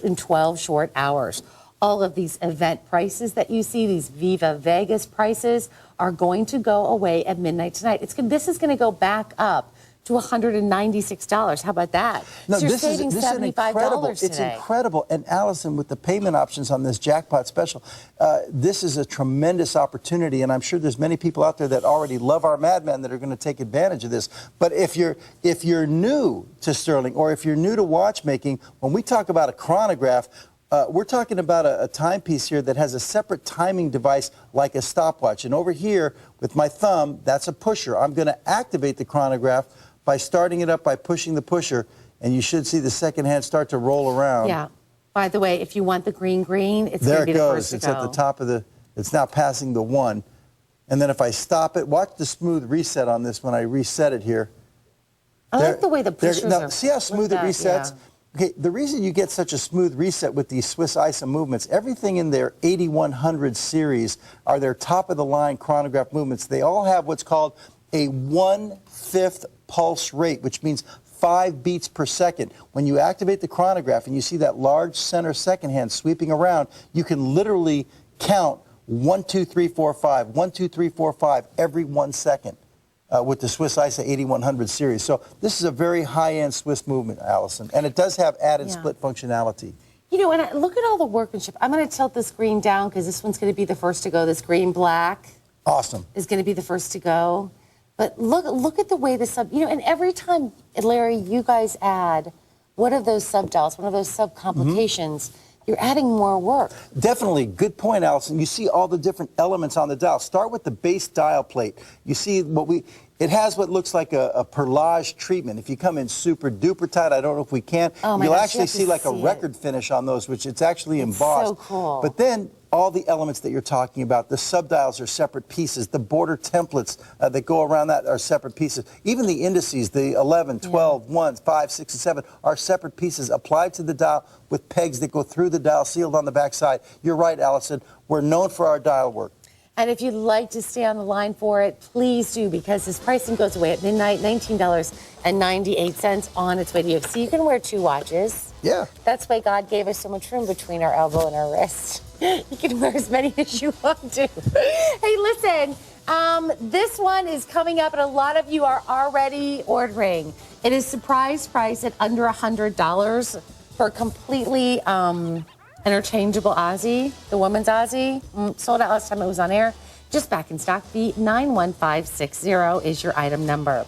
Speaker 1: in 12 short hours. All of these event prices that you see, these Viva Vegas prices, are going to go away at midnight tonight. This is going to go back up to $196. How about that?
Speaker 2: No,
Speaker 1: so you're
Speaker 2: this
Speaker 1: saving
Speaker 2: is
Speaker 1: $75
Speaker 2: incredible.
Speaker 1: today.
Speaker 2: It's incredible. And Allison, with the payment options on this jackpot special, this is a tremendous opportunity. And I'm sure there's many people out there that already love our Madman that are going to take advantage of this. But if you're new to Stuhrling, or if you're new to watchmaking, when we talk about a chronograph, we're talking about a timepiece here that has a separate timing device like a stopwatch. And over here, with my thumb, that's a pusher. I'm going to activate the chronograph by starting it up by pushing the pusher, and you should see the second hand start to roll around.
Speaker 1: Yeah. By the way, if you want the green, it's going to be the first to go.
Speaker 2: It's at the top of it's now passing the 1. And then if I stop it, watch the smooth reset on this when I reset it here.
Speaker 1: I like the way the pushers are.
Speaker 2: See how smooth it resets? Yeah. Okay, the reason you get such a smooth reset with these Swiss ISA movements, everything in their 8100 series are their top-of-the-line chronograph movements. They all have what's called a 1/5 pulse rate, which means 5 beats per second. When you activate the chronograph and you see that large center second hand sweeping around, you can literally count 1, 2, 3, 4, 5, 1, 2, 3, 4, 5 every 1 second. With the Swiss ISA 8100 series. So this is a very high-end Swiss movement, Allison, and it does have added split functionality.
Speaker 1: You know, and look at all the workmanship. I'm going to tilt this green down because this one's going to be the first to go. This green black
Speaker 2: Awesome.
Speaker 1: is going to be the first to go. But look at the way the and every time, Larry, you guys add one of those subdials, one of those sub-complications, you're adding more work.
Speaker 2: Definitely. Good point, Allison. You see all the different elements on the dial. Start with the base dial plate. You see it has what looks like a perlage treatment. If you come in super duper tight, I don't know if we can, you'll actually see like a record finish on those, which it's actually embossed.
Speaker 1: So cool.
Speaker 2: But then all the elements that you're talking about, the subdials are separate pieces. The border templates that go around that are separate pieces. Even the indices, the 11, 12, 1, 5, 6, and 7 are separate pieces applied to the dial with pegs that go through the dial, sealed on the backside. You're right, Allison. We're known for our dial work.
Speaker 1: And if you'd like to stay on the line for it, please do, because this pricing goes away at midnight, $19.98 on its way to you. So you can wear 2 watches.
Speaker 2: Yeah.
Speaker 1: That's why God gave us so much room between our elbow and our wrist. You can wear as many as you want to. Hey, listen, this one is coming up, and a lot of you are already ordering. It is surprise price at under $100 for a completely interchangeable Aussie, the woman's Aussie. Sold out last time it was on air. Just back in stock. The 91560 is your item number.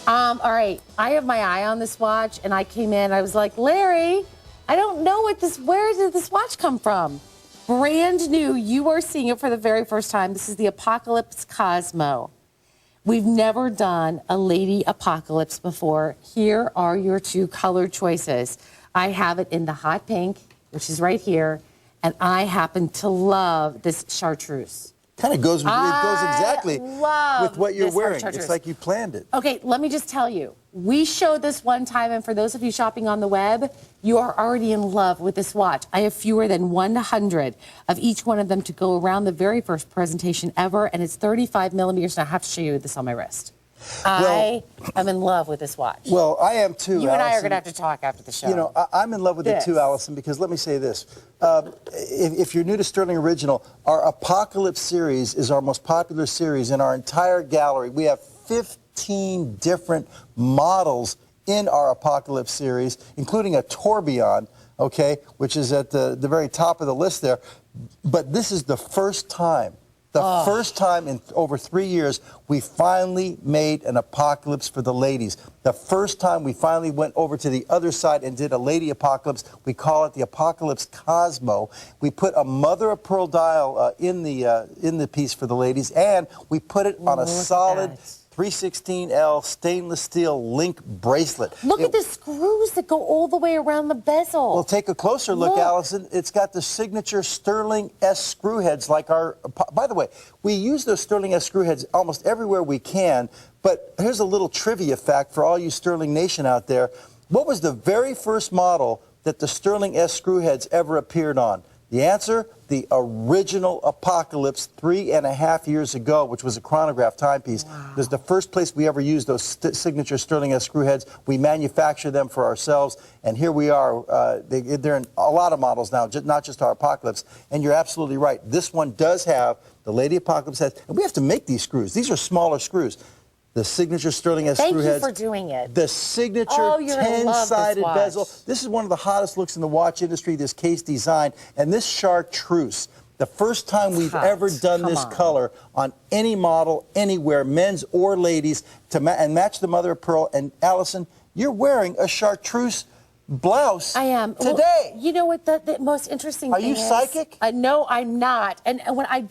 Speaker 1: All right, I have my eye on this watch, and I came in. I was like, Larry, I don't know where did this watch come from? Brand new. You are seeing it for the very first time. This is the Apocalypse Cosmo. We've never done a lady Apocalypse before. Here are your 2 color choices. I have it in the hot pink, which is right here, and I happen to love this chartreuse.
Speaker 2: Kind of goes exactly with what you're wearing. It's like you planned it.
Speaker 1: Okay, let me just tell you. We showed this one time, and for those of you shopping on the web, you are already in love with this watch. I have fewer than 100 of each one of them to go around the very first presentation ever, and it's 35 millimeters, and I have to show you this on my wrist. I am in love with this watch.
Speaker 2: Well, I am too,
Speaker 1: You and I are
Speaker 2: Allison.
Speaker 1: going to have to talk after the show.
Speaker 2: You know, I'm in love with it too, Allison, because let me say this. If you're new to Stuhrling Original, our Apocalypse series is our most popular series in our entire gallery. We have 15 different models in our Apocalypse series, including a tourbillon, okay, which is at the very top of the list there. But this is the first time. First time in over 3 years, we finally made an Apocalypse for the ladies. The first time we finally went over to the other side and did a lady Apocalypse. We call it the Apocalypse Cosmo. We put a mother of pearl dial in the piece for the ladies, and we put it on a solid 316L stainless steel link bracelet.
Speaker 1: Look at the screws that go all the way around the bezel.
Speaker 2: Well, take a closer look, Allison. It's got the signature Stuhrling S screw heads like our... By the way, we use those Stuhrling S screw heads almost everywhere we can, but here's a little trivia fact for all you Stuhrling Nation out there. What was the very first model that the Stuhrling S screw heads ever appeared on? The answer, the original Apocalypse 3.5 years ago, which was a chronograph timepiece. Wow. It was the first place we ever used those signature Stuhrling S screw heads. We manufacture them for ourselves, and here we are. They're in a lot of models now, not just our Apocalypse. And you're absolutely right. This one does have the Lady Apocalypse heads, and we have to make these screws. These are smaller screws. The signature Stuhrling S screw heads.
Speaker 1: Thank you for doing it.
Speaker 2: The signature 10-sided bezel. This is one of the hottest looks in the watch industry, this case design. And this chartreuse, the first time we've ever done this color on any model, anywhere, men's or ladies, and match the mother of pearl. And Allison, you're wearing a chartreuse blouse.
Speaker 1: I am
Speaker 2: today.
Speaker 1: Well, you know what the most interesting thing is?
Speaker 2: Are you psychic?
Speaker 1: No, I'm not. And when I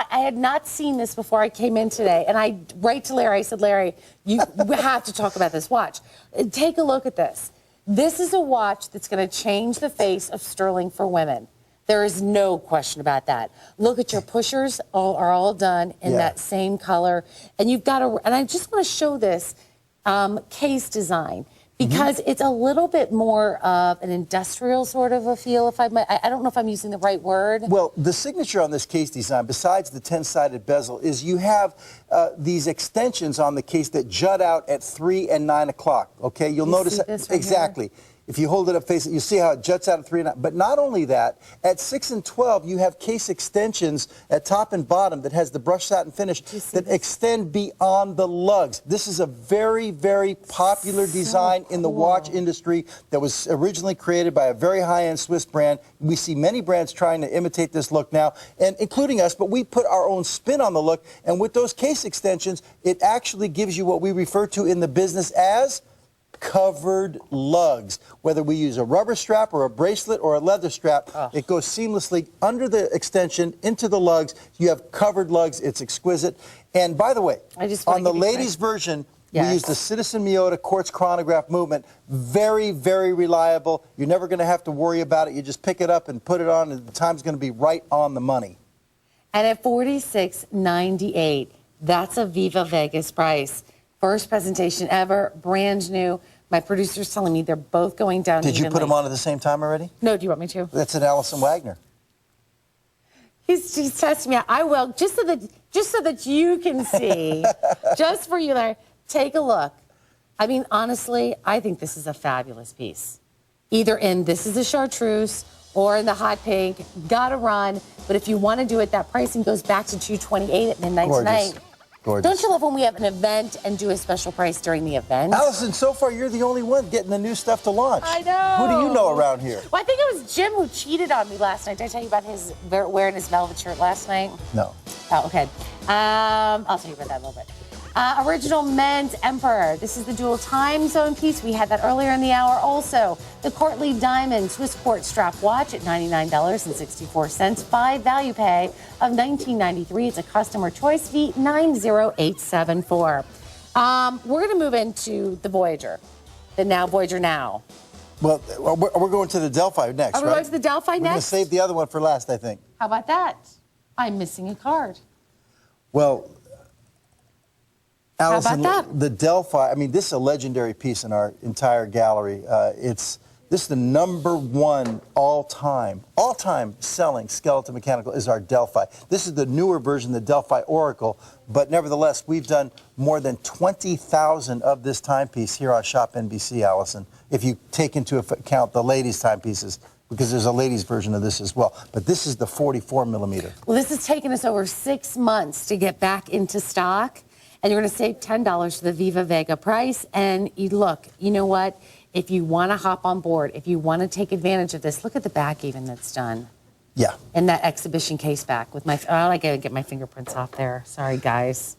Speaker 1: had not seen this before I came in today. And I write to Larry. I said, Larry, we have to talk about this watch. Take a look at this. This is a watch that's going to change the face of Stuhrling for women. There is no question about that. Look at your pushers; are all done in that same color. And you've got and I just want to show this case design. Because it's a little bit more of an industrial sort of a feel, if I don't know if I'm using the right word.
Speaker 2: Well, the signature on this case design, besides the 10-sided bezel, is you have these extensions on the case that jut out at 3 and 9 o'clock. Okay, you'll notice
Speaker 1: this right
Speaker 2: exactly.
Speaker 1: Here?
Speaker 2: If you hold it up, face it, you see how it juts out at 3 and 9. But not only that, at 6 and 12, you have case extensions at top and bottom that has the brushed satin finish that extend beyond the lugs. This is a very, very popular design in the watch industry that was originally created by a very high-end Swiss brand. We see many brands trying to imitate this look now, and including us, but we put our own spin on the look. And with those case these extensions, it actually gives you what we refer to in the business as covered lugs. Whether we use a rubber strap or a bracelet or a leather strap, it goes seamlessly under the extension into the lugs. You have covered lugs. It's exquisite. And by the way, on the ladies' version, we use the Citizen Miota quartz chronograph movement. Very, very reliable. You're never going to have to worry about it. You just pick it up and put it on, and the time's going to be right on the money.
Speaker 1: And at $46.98, that's a Viva Vegas price. First presentation ever, brand new. My producer's telling me they're both going down.
Speaker 2: Did you put them on at the same time already?
Speaker 1: No, do you want me to?
Speaker 2: That's an Allison Waggoner.
Speaker 1: He's testing me out. I will, just so that you can see, just for you, Larry. Take a look. I mean, honestly, I think this is a fabulous piece. Either in this is a chartreuse or in the hot pink. Gotta run. But if you want to do it, that pricing goes back to $228 at midnight tonight.
Speaker 2: Gorgeous.
Speaker 1: Don't you love when we have an event and do a special price during the event?
Speaker 2: Allison, so far you're the only one getting the new stuff to launch.
Speaker 1: I know.
Speaker 2: Who do you know around here?
Speaker 1: Well, I think it was Jim who cheated on me last night. Did I tell you about his wearing his velvet shirt last night?
Speaker 2: No.
Speaker 1: Oh, okay. I'll tell you about that in a little bit. Original men's Emperor. This is the dual time zone piece. We had that earlier in the hour. Also, the Courtly Diamond Swiss Quartz strap watch at $99.64. 5 value pay of $19.93. It's a customer choice fee, 90874. We're going to move into the Voyager, the Voyager Now.
Speaker 2: Well, we're going to the Delphi next,
Speaker 1: Are we going to the Delphi next?
Speaker 2: We're going to save the other one for last, I think.
Speaker 1: How about that? I'm missing a card.
Speaker 2: Well, Allison,
Speaker 1: how about that?
Speaker 2: The Delphi, I mean, this is a legendary piece in our entire gallery. This is the #1 all-time selling skeleton mechanical is our Delphi. This is the newer version, the Delphi Oracle, but nevertheless, we've done more than 20,000 of this timepiece here on ShopNBC, Allison, if you take into account the ladies' timepieces, because there's a ladies' version of this as well. But this is the 44 millimeter.
Speaker 1: Well, this has taken us over 6 months to get back into stock. And you're going to save $10 for the Viva Vega price. And you know what? If you want to hop on board, if you want to take advantage of this, look at the back even that's done.
Speaker 2: Yeah.
Speaker 1: And that exhibition case back with my, I got to get my fingerprints off there. Sorry, guys.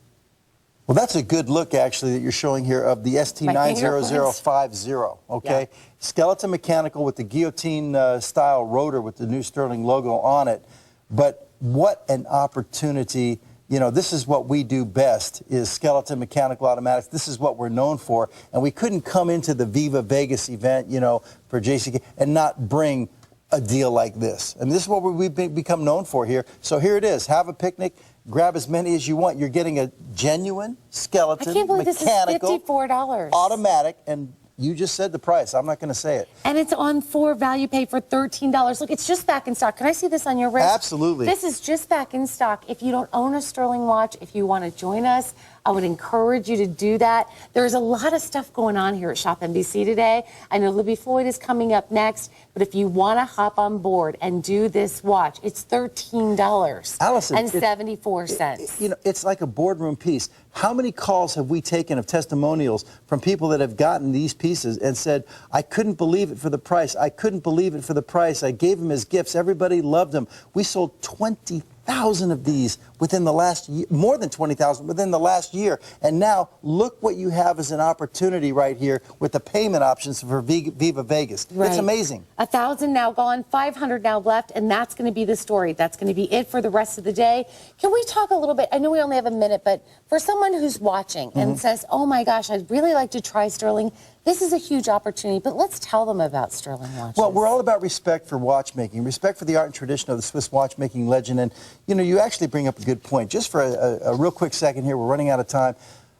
Speaker 2: Well, that's a good look, actually, that you're showing here of the ST90050, okay? Yeah. Skeleton mechanical with the guillotine-style rotor with the new Stuhrling logo on it. But what an opportunity. You know, this is what we do best, is skeleton mechanical automatics. This is what we're known for. And we couldn't come into the Viva Vegas event, you know, for JCK and not bring a deal like this. And this is what we've become known for here. So here it is. Have a picnic. Grab as many as you want. You're getting a genuine skeleton,
Speaker 1: I can't believe
Speaker 2: mechanical,
Speaker 1: this is $54.
Speaker 2: Automatic, and you just said the price. I'm not going to say it.
Speaker 1: And it's on 4 value pay for $13. Look, it's just back in stock. Can I see this on your wrist?
Speaker 2: Absolutely.
Speaker 1: This is just back in stock. If you don't own a Stuhrling watch, if you want to join us, I would encourage you to do that. There's a lot of stuff going on here at ShopNBC today. I know Libby Floyd is coming up next, but if you want to hop on board and do this watch, it's $13
Speaker 2: Allison,
Speaker 1: and 74 cents.
Speaker 2: You know, it's like a boardroom piece. How many calls have we taken of testimonials from people that have gotten these pieces and said, I couldn't believe it for the price. I couldn't believe it for the price. I gave them as gifts. Everybody loved them. We sold 20,000 of these within the last year, more than 20,000 within the last year. And now look what you have as an opportunity right here with the payment options for Viva Vegas. Right. It's amazing.
Speaker 1: 1,000 now gone, 500 now left, and that's going to be the story. That's going to be it for the rest of the day. Can we talk a little bit? I know we only have a minute, but for someone who's watching and says, oh my gosh, I'd really like to try Stuhrling, this is a huge opportunity, but let's tell them about Stuhrling watches.
Speaker 2: Well, we're all about respect for watchmaking, respect for the art and tradition of the Swiss watchmaking legend. And, you know, you actually bring up a good point. Just for a real quick second here, we're running out of time.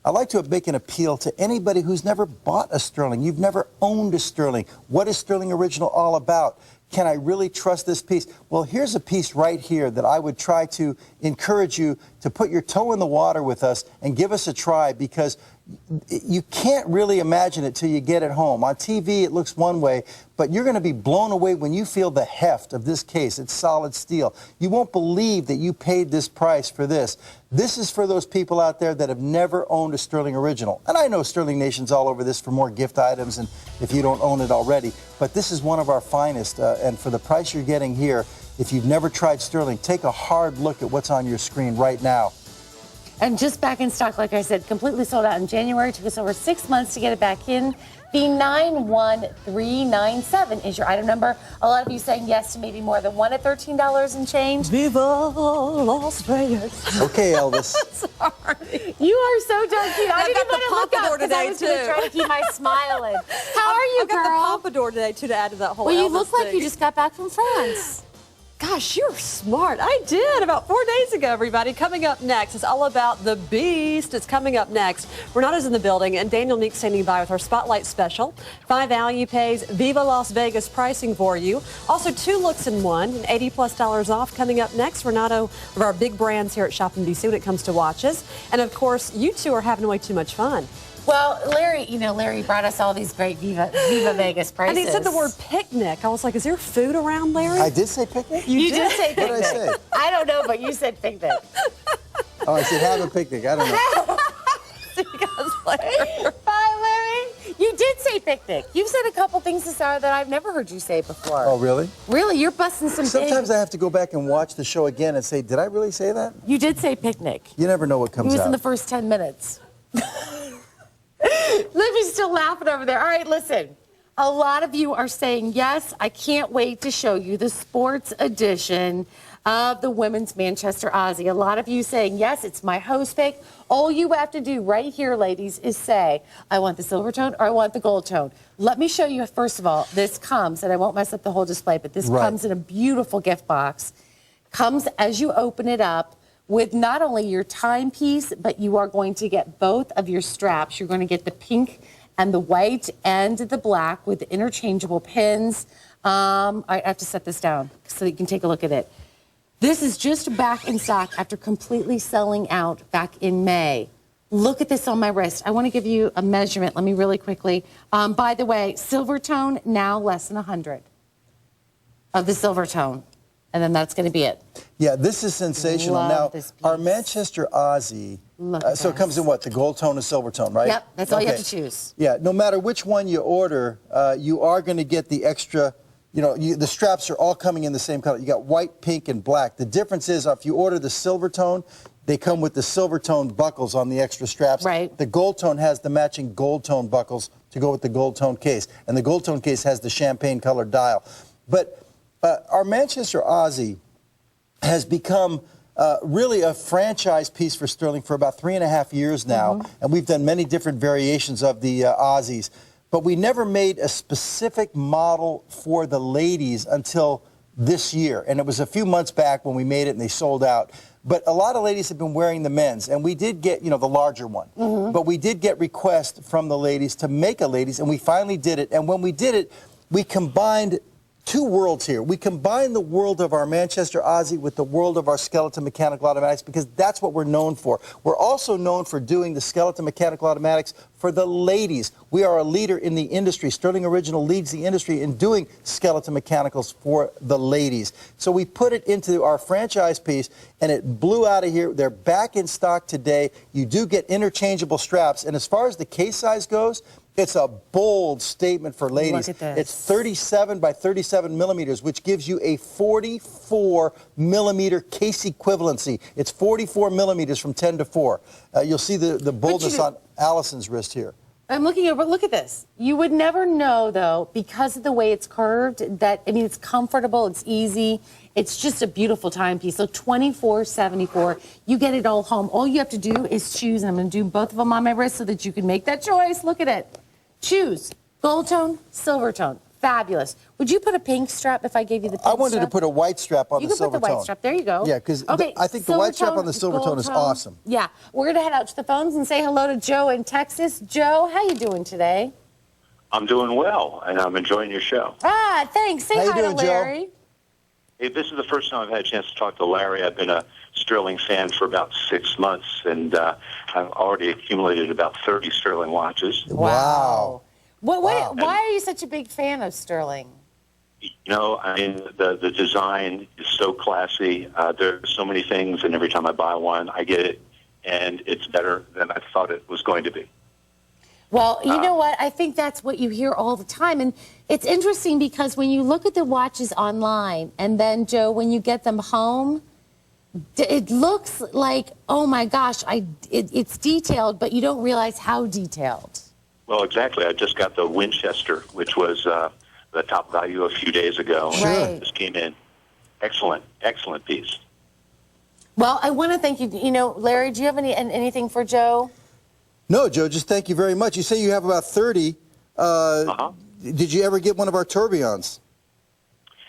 Speaker 2: I'd like to make an appeal to anybody who's never bought a Stuhrling. You've never owned a Stuhrling. What is Stuhrling Original all about? Can I really trust this piece? Well, here's a piece right here that I would try to encourage you to put your toe in the water with us and give us a try, because you can't really imagine it till you get it home. On TV, it looks one way, but you're going to be blown away when you feel the heft of this case. It's solid steel. You won't believe that you paid this price for this. This is for those people out there that have never owned a Stuhrling Original. And I know Stuhrling Nation's all over this for more gift items, and if you don't own it already. But this is one of our finest, and for the price you're getting here, if you've never tried Stuhrling, take a hard look at what's on your screen right now.
Speaker 1: And just back in stock, like I said, completely sold out in January. Took us over 6 months to get it back in. The 91397 is your item number. A lot of you saying yes to maybe more than one at $13 and change.
Speaker 5: Viva Las Vegas.
Speaker 2: Okay, Elvis.
Speaker 5: Sorry.
Speaker 1: You are so darn cute. I didn't
Speaker 5: got the
Speaker 1: even want to look up because I was going to try to keep my smile in. How are you,
Speaker 5: I've got
Speaker 1: girl?
Speaker 5: the pompadour today, too, to add to that whole
Speaker 1: Well, you
Speaker 5: Elvis
Speaker 1: look like
Speaker 5: thing.
Speaker 1: you just got back from France.
Speaker 5: Gosh, you're smart. I did about 4 days ago, everybody. Coming up next, it's all about the Beast. It's coming up next. Renato's in the building, and Daniel Neek standing by with our Spotlight Special. 5 value pays, Viva Las Vegas pricing for you. Also, 2 looks in one, and $80+ off coming up next. Renato, of our big brands here at ShopNBC when it comes to watches. And, of course, you two are having way too much fun.
Speaker 1: Well, Larry, Larry brought us all these great Viva Vegas prices.
Speaker 5: And he said the word picnic. I was like, is there food around, Larry?
Speaker 2: I did say picnic?
Speaker 1: You did say picnic.
Speaker 2: What did I say?
Speaker 1: I don't know, but you said picnic.
Speaker 2: Oh, I said have a picnic. I don't know.
Speaker 5: See you guys later.
Speaker 1: Bye, Larry. You did say picnic. You've said a couple things this hour that I've never heard you say before.
Speaker 2: Oh, really?
Speaker 1: Really? You're busting some
Speaker 2: Sometimes
Speaker 1: big...
Speaker 2: I have to go back and watch the show again and say, did I really say that?
Speaker 1: You did say picnic.
Speaker 2: You never know what
Speaker 1: It
Speaker 2: comes
Speaker 1: was
Speaker 2: out.
Speaker 1: in the first 10 minutes. Libby's still laughing over there. All right, listen. A lot of you are saying, yes, I can't wait to show you the sports edition of the Women's Manchester Aussie. A lot of you saying, yes, it's my host pick. All you have to do right here, ladies, is say, I want the silver tone or I want the gold tone. Let me show you, first of all, this comes, and I won't mess up the whole display, but this comes in a beautiful gift box. Comes as you open it up with not only your timepiece, but you are going to get both of your straps. You're going to get the pink and the white and the black with interchangeable pins. I have to set this down so you can take a look at it. This is just back in stock after completely selling out back in May. Look at this on my wrist. I want to give you a measurement. Let me really quickly. By the way, silver tone, now less than 100 of the silver tone. And then that's going to be it.
Speaker 2: Yeah, this is sensational.
Speaker 1: Love
Speaker 2: Now,
Speaker 1: this piece.
Speaker 2: our Manchester Aussie, so it comes in what, the gold tone and silver tone, right?
Speaker 1: Yep, that's all you have to choose.
Speaker 2: Yeah, no matter which one you order, you are going to get the extra, the straps are all coming in the same color. You got white, pink, and black. The difference is if you order the silver tone, they come with the silver tone buckles on the extra straps.
Speaker 1: Right.
Speaker 2: The gold tone has the matching gold tone buckles to go with the gold tone case. And the gold tone case has the champagne colored dial. But our Manchester Aussie has become really a franchise piece for Stuhrling for about 3.5 years now, and we've done many different variations of the Aussies. But we never made a specific model for the ladies until this year, and it was a few months back when we made it and they sold out. But a lot of ladies have been wearing the men's, and we did get, the larger one. But we did get requests from the ladies to make a ladies, and we finally did it. And when we did it, we combined 2 worlds here. We combine the world of our Manchester Aussie with the world of our skeleton mechanical automatics because that's what we're known for. We're also known for doing the skeleton mechanical automatics for the ladies. We are a leader in the industry. Stuhrling Original leads the industry in doing skeleton mechanicals for the ladies. So we put it into our franchise piece and it blew out of here. They're back in stock today. You do get interchangeable straps. And as far as the case size goes, it's a bold statement for ladies.
Speaker 1: Look at this.
Speaker 2: It's 37 by 37 millimeters, which gives you a 44 millimeter case equivalency. It's 44 millimeters from 10 to 4. You'll see the boldness on Allison's wrist here.
Speaker 1: I'm looking over, look at this. You would never know, though, because of the way it's curved, that, it's comfortable, it's easy. It's just a beautiful timepiece. So $24.74, you get it all home. All you have to do is choose, and I'm going to do both of them on my wrist so that you can make that choice. Look at it. Choose gold tone, silver tone. Fabulous. Would you put a pink strap if I gave you the pink strap?
Speaker 2: I wanted to put a white strap on the silver tone.
Speaker 1: You can put the white strap. There you go.
Speaker 2: Yeah, because
Speaker 1: okay,
Speaker 2: I think the white strap on the silver tone is awesome.
Speaker 1: Yeah. We're going to head out to the phones and say hello to Joe in Texas. Joe, how you doing today?
Speaker 6: I'm doing well, and I'm enjoying your show.
Speaker 1: Ah, thanks. Say
Speaker 2: How you
Speaker 1: hi
Speaker 2: doing,
Speaker 1: to Larry.
Speaker 2: Joe?
Speaker 6: Hey, this is the first time I've had a chance to talk to Larry. I've been a Stuhrling fan for about 6 months, and I've already accumulated about 30 Stuhrling watches.
Speaker 2: Wow.
Speaker 1: Why are you such a big fan of Stuhrling?
Speaker 6: The design is so classy. There are so many things, and every time I buy one, I get it, and it's better than I thought it was going to be.
Speaker 1: Well, you know what? I think that's what you hear all the time. And it's interesting because when you look at the watches online, and then, Joe, when you get them home, it looks like, oh my gosh, it's detailed, but you don't realize how detailed.
Speaker 6: Well, exactly. I just got the Winchester, which was the top value a few days ago.
Speaker 1: Right.
Speaker 6: Just came in. Excellent piece.
Speaker 1: Well, I want to thank you. You know, Larry, do you have anything for Joe?
Speaker 2: No, Joe, just thank you very much. You say you have about 30. Did you ever get one of our tourbillons?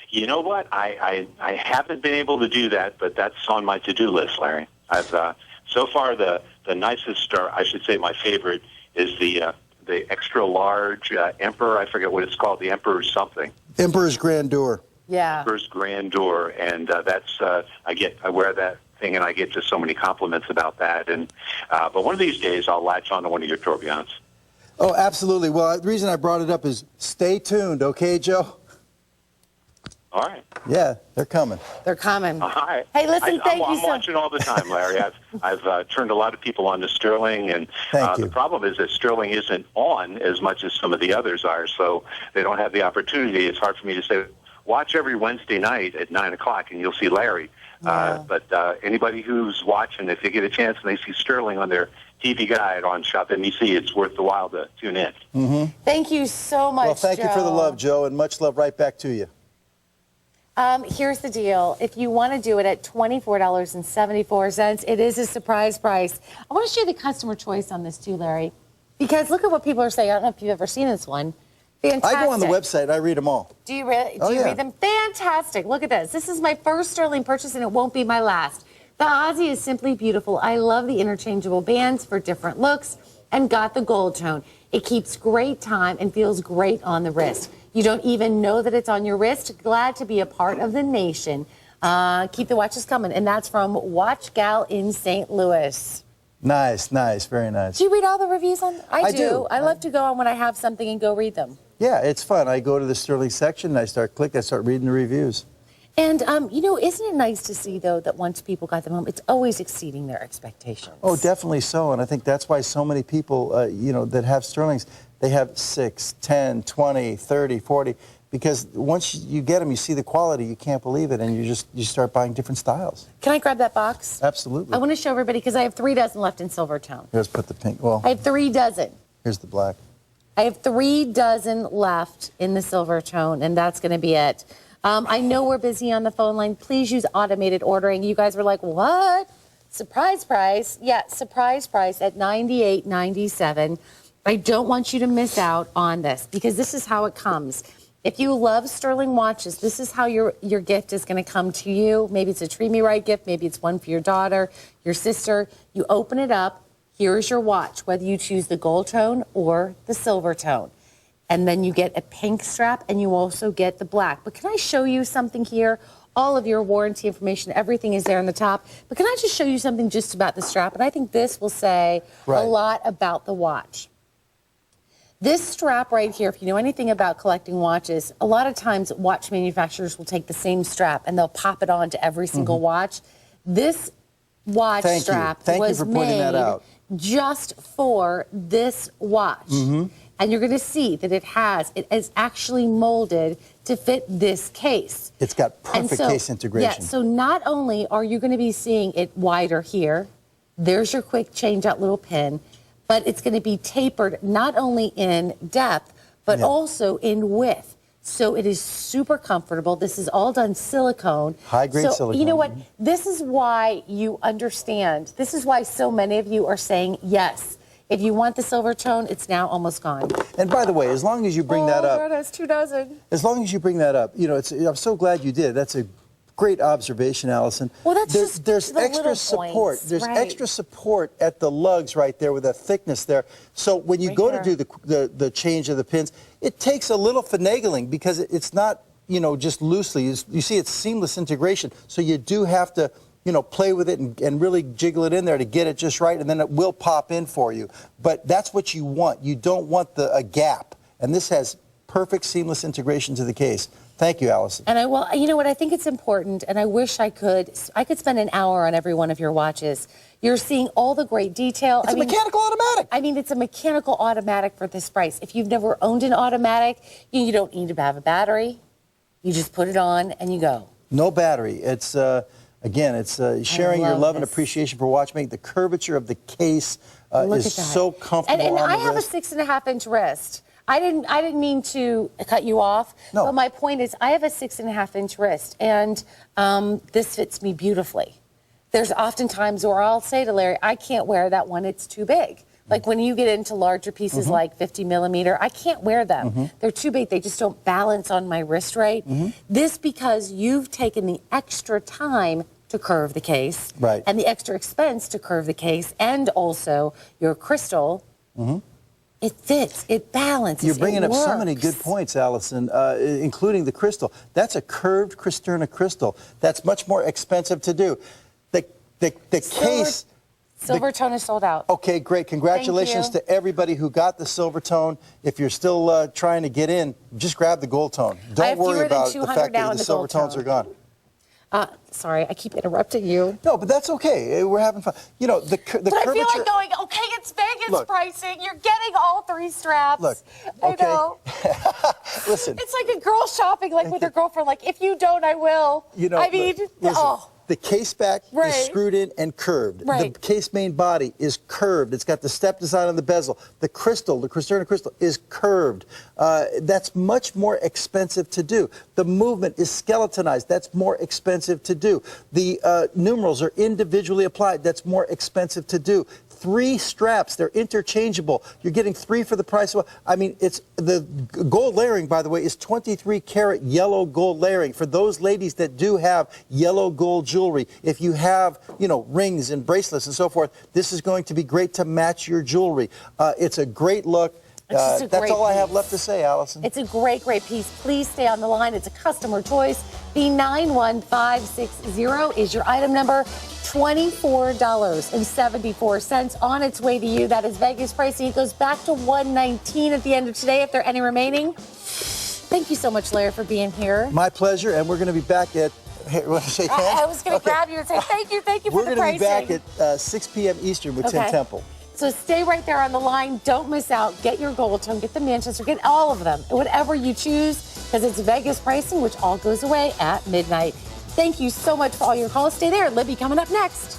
Speaker 6: You know what? I haven't been able to do that, but that's on my to-do list, Larry. I've so far the nicest, or I should say my favorite, is the extra large Emperor. I forget what it's called. The Emperor's something.
Speaker 2: Emperor's Grandeur.
Speaker 1: Yeah.
Speaker 6: Emperor's Grandeur, and that's I wear that thing, and I get just so many compliments about that. And but one of these days, I'll latch on to one of your tourbillons.
Speaker 2: Oh, absolutely. Well, the reason I brought it up is stay tuned, okay, Joe?
Speaker 6: All right.
Speaker 2: Yeah, they're coming.
Speaker 1: They're coming.
Speaker 6: All right.
Speaker 1: Hey, listen, thank you
Speaker 6: I'm
Speaker 1: so
Speaker 6: watching all the time, Larry. I've turned a lot of people on to Stuhrling, and
Speaker 2: Thank you.
Speaker 6: the problem is that Stuhrling isn't on as much as some of the others are, so they don't have the opportunity. It's hard for me to say, watch every Wednesday night at 9 o'clock, and you'll see Larry.
Speaker 1: Yeah.
Speaker 6: But anybody who's watching, if they get a chance and they see Stuhrling on their TV guide on ShopNBC, it's worth the while to tune in.
Speaker 2: Mm-hmm.
Speaker 1: Thank you so much,
Speaker 2: Well, thank you for the love, Joe, and much love right back to you.
Speaker 1: Here's the deal. If you want to do it at $24.74, it is a surprise price. I want to show you the customer choice on this too, Larry, because look at what people are saying. I don't know if you've ever seen this one. Fantastic.
Speaker 2: I go on the website and I read them all.
Speaker 1: Do you really?
Speaker 2: Oh,
Speaker 1: Do you
Speaker 2: yeah.
Speaker 1: read them? Fantastic. Look at this. This is my first Stuhrling purchase, and it won't be my last. The Aussie is simply beautiful. I love the interchangeable bands for different looks and got the gold tone. It keeps great time and feels great on the wrist. You don't even know that it's on your wrist. Glad to be a part of the nation. Keep the watches coming. And that's from Watch Gal in St. Louis.
Speaker 2: Nice, nice, very nice.
Speaker 1: Do you read all the reviews on? I
Speaker 2: do.
Speaker 1: I love to go on when I have something and go read them.
Speaker 2: Yeah, it's fun. I go to the Stuhrling section and I start reading the reviews.
Speaker 1: And, you know, isn't it nice to see, though, that once people got them home, it's always exceeding their expectations?
Speaker 2: Oh, definitely so. And I think that's why so many people, you know, that have Stuhrlings, they have 6, 10, 20, 30, 40, because once you get them, you see the quality, you can't believe it, and you start buying different styles.
Speaker 1: Can I grab that box?
Speaker 2: Absolutely.
Speaker 1: I want to show everybody, because I have 3 dozen left in silver tone.
Speaker 2: Here's put the pink, well,
Speaker 1: I have 3 dozen.
Speaker 2: here's the black.
Speaker 1: I have 3 dozen left in the silver tone, and that's going to be it. I know we're busy on the phone line. Please use automated ordering. You guys were like, what? Surprise price. Yeah, surprise price at $98.97. I don't want you to miss out on this, because this is how it comes. If you love Stuhrling watches, this is how your gift is going to come to you. Maybe it's a Treat Me Right gift. Maybe it's one for your daughter, your sister. You open it up. Here's your watch, whether you choose the gold tone or the silver tone. And then you get a pink strap, and you also get the black. But can I show you something here? All of your warranty information, everything is there on the top. But can I just show you something just about the strap? And I think this will say a lot about the watch. This strap right here, if you know anything about collecting watches, a lot of times watch manufacturers will take the same strap and they'll pop it on to every single watch. This watch strap was made just for this watch. And you're going to see that it is actually molded to fit this case.
Speaker 2: It's got perfect case integration.
Speaker 1: Yeah, so not only are you going to be seeing it wider here, there's your quick change out little pin, but it's going to be tapered not only in depth, but also in width. So it is super comfortable. This is all done silicone.
Speaker 2: High-grade silicone.
Speaker 1: You know what? This is why you understand. This is why so many of you are saying yes. If you want the silver tone, it's now almost gone.
Speaker 2: And by the way, as long as you bring that up,
Speaker 1: that's 2 dozen.
Speaker 2: as long as you bring that up, you know, I'm so glad you did. That's a great observation, Allison.
Speaker 1: Well, that's
Speaker 2: there's
Speaker 1: the
Speaker 2: extra
Speaker 1: little
Speaker 2: support.
Speaker 1: points,
Speaker 2: There's
Speaker 1: right.
Speaker 2: extra support at the lugs right there with that thickness there. So when you go to do the change of the pins, it takes a little finagling because it's not, you know, just loosely. You see, it's seamless integration. So you do have to, you know, play with it and really jiggle it in there to get it just right, and then it will pop in for you. But that's what you want. You don't want a gap. And this has perfect seamless integration to the case. Thank you, Allison.
Speaker 1: And you know what? I think it's important, and I wish I could spend an hour on every one of your watches. You're seeing all the great detail.
Speaker 2: It's a mechanical automatic.
Speaker 1: I mean, it's a mechanical automatic for this price. If you've never owned an automatic, you don't need to have a battery. You just put it on and you go.
Speaker 2: No battery. It's Again, it's sharing your
Speaker 1: love
Speaker 2: love and
Speaker 1: this.
Speaker 2: appreciation for watchmaking. The curvature of the case
Speaker 1: Look
Speaker 2: is
Speaker 1: at that.
Speaker 2: so comfortable
Speaker 1: And
Speaker 2: on
Speaker 1: I
Speaker 2: the
Speaker 1: have
Speaker 2: wrist.
Speaker 1: a 6.5-inch wrist. I didn't mean to cut you off.
Speaker 2: No.
Speaker 1: But my point is, I have a 6.5-inch wrist, and this fits me beautifully. There's often times where I'll say to Larry, I can't wear that one, it's too big. Like when you get into larger pieces like 50 millimeter, I can't wear them. They're too big, they just don't balance on my wrist right. This because you've taken the extra time to curve the case,
Speaker 2: Right.
Speaker 1: and the extra expense to curve the case, and also your crystal. It fits, it balances.
Speaker 2: You're bringing
Speaker 1: it
Speaker 2: up so
Speaker 1: works.
Speaker 2: many good points, Allison, including the crystal. That's a curved Cristerna crystal. That's much more expensive to do. The case.
Speaker 1: Silver tone is sold out.
Speaker 2: Okay, great. Congratulations
Speaker 1: Thank you.
Speaker 2: to everybody who got the silver tone. If you're still trying to get in, just grab the gold tone.
Speaker 1: I
Speaker 2: Don't
Speaker 1: have
Speaker 2: worry
Speaker 1: fewer than
Speaker 2: about the
Speaker 1: 200
Speaker 2: fact
Speaker 1: now
Speaker 2: that
Speaker 1: in
Speaker 2: the
Speaker 1: the
Speaker 2: silver
Speaker 1: gold
Speaker 2: tones
Speaker 1: tone.
Speaker 2: are gone.
Speaker 1: Sorry, I keep interrupting you.
Speaker 2: No, but that's okay. We're having fun. You know, the
Speaker 1: But I
Speaker 2: curvature.
Speaker 1: feel like going, okay, it's Vegas
Speaker 2: Look.
Speaker 1: pricing. You're getting all 3 straps.
Speaker 2: Look,
Speaker 1: I
Speaker 2: okay.
Speaker 1: know.
Speaker 2: Listen.
Speaker 1: It's like a girl shopping, like with her girlfriend, like, if you don't, I will.
Speaker 2: You know,
Speaker 1: I mean,
Speaker 2: listen,
Speaker 1: oh.
Speaker 2: the case back
Speaker 1: Right.
Speaker 2: is screwed in and curved.
Speaker 1: Right.
Speaker 2: The case main body is curved. It's got the step design on the bezel. The crystal, the Cristerna crystal, is curved. That's much more expensive to do. The movement is skeletonized. That's more expensive to do. The numerals are individually applied. That's more expensive to do. 3 straps, they're interchangeable. You're getting 3 for the price of, I mean, it's the gold layering, by the way, is 23 karat yellow gold layering. For those ladies that do have yellow gold jewelry, if you have, you know, rings and bracelets and so forth, this is going to be great to match your jewelry. It's a great look.
Speaker 1: It's just a
Speaker 2: That's
Speaker 1: great
Speaker 2: all I have
Speaker 1: piece.
Speaker 2: left to say, Allison.
Speaker 1: It's a great, great piece. Please stay on the line. It's a customer choice. The 91560 is your item number. $24.74 on its way to you. That is Vegas pricing. It goes back to $119 at the end of today if there are any remaining. Thank you so much, Larry, for being here.
Speaker 2: My pleasure, and we're going to be back at, hey, want to shake hands?
Speaker 1: I was going to grab you and say thank you for
Speaker 2: We're
Speaker 1: the
Speaker 2: going to
Speaker 1: pricing.
Speaker 2: be back at 6 p.m. Eastern with Tim
Speaker 1: Okay.
Speaker 2: Temple.
Speaker 1: So stay right there on the line. Don't miss out. Get your gold tone, get the Manchester, get all of them, whatever you choose, because it's Vegas pricing, which all goes away at midnight. Thank you so much for all your calls. Stay there. Libby coming up next.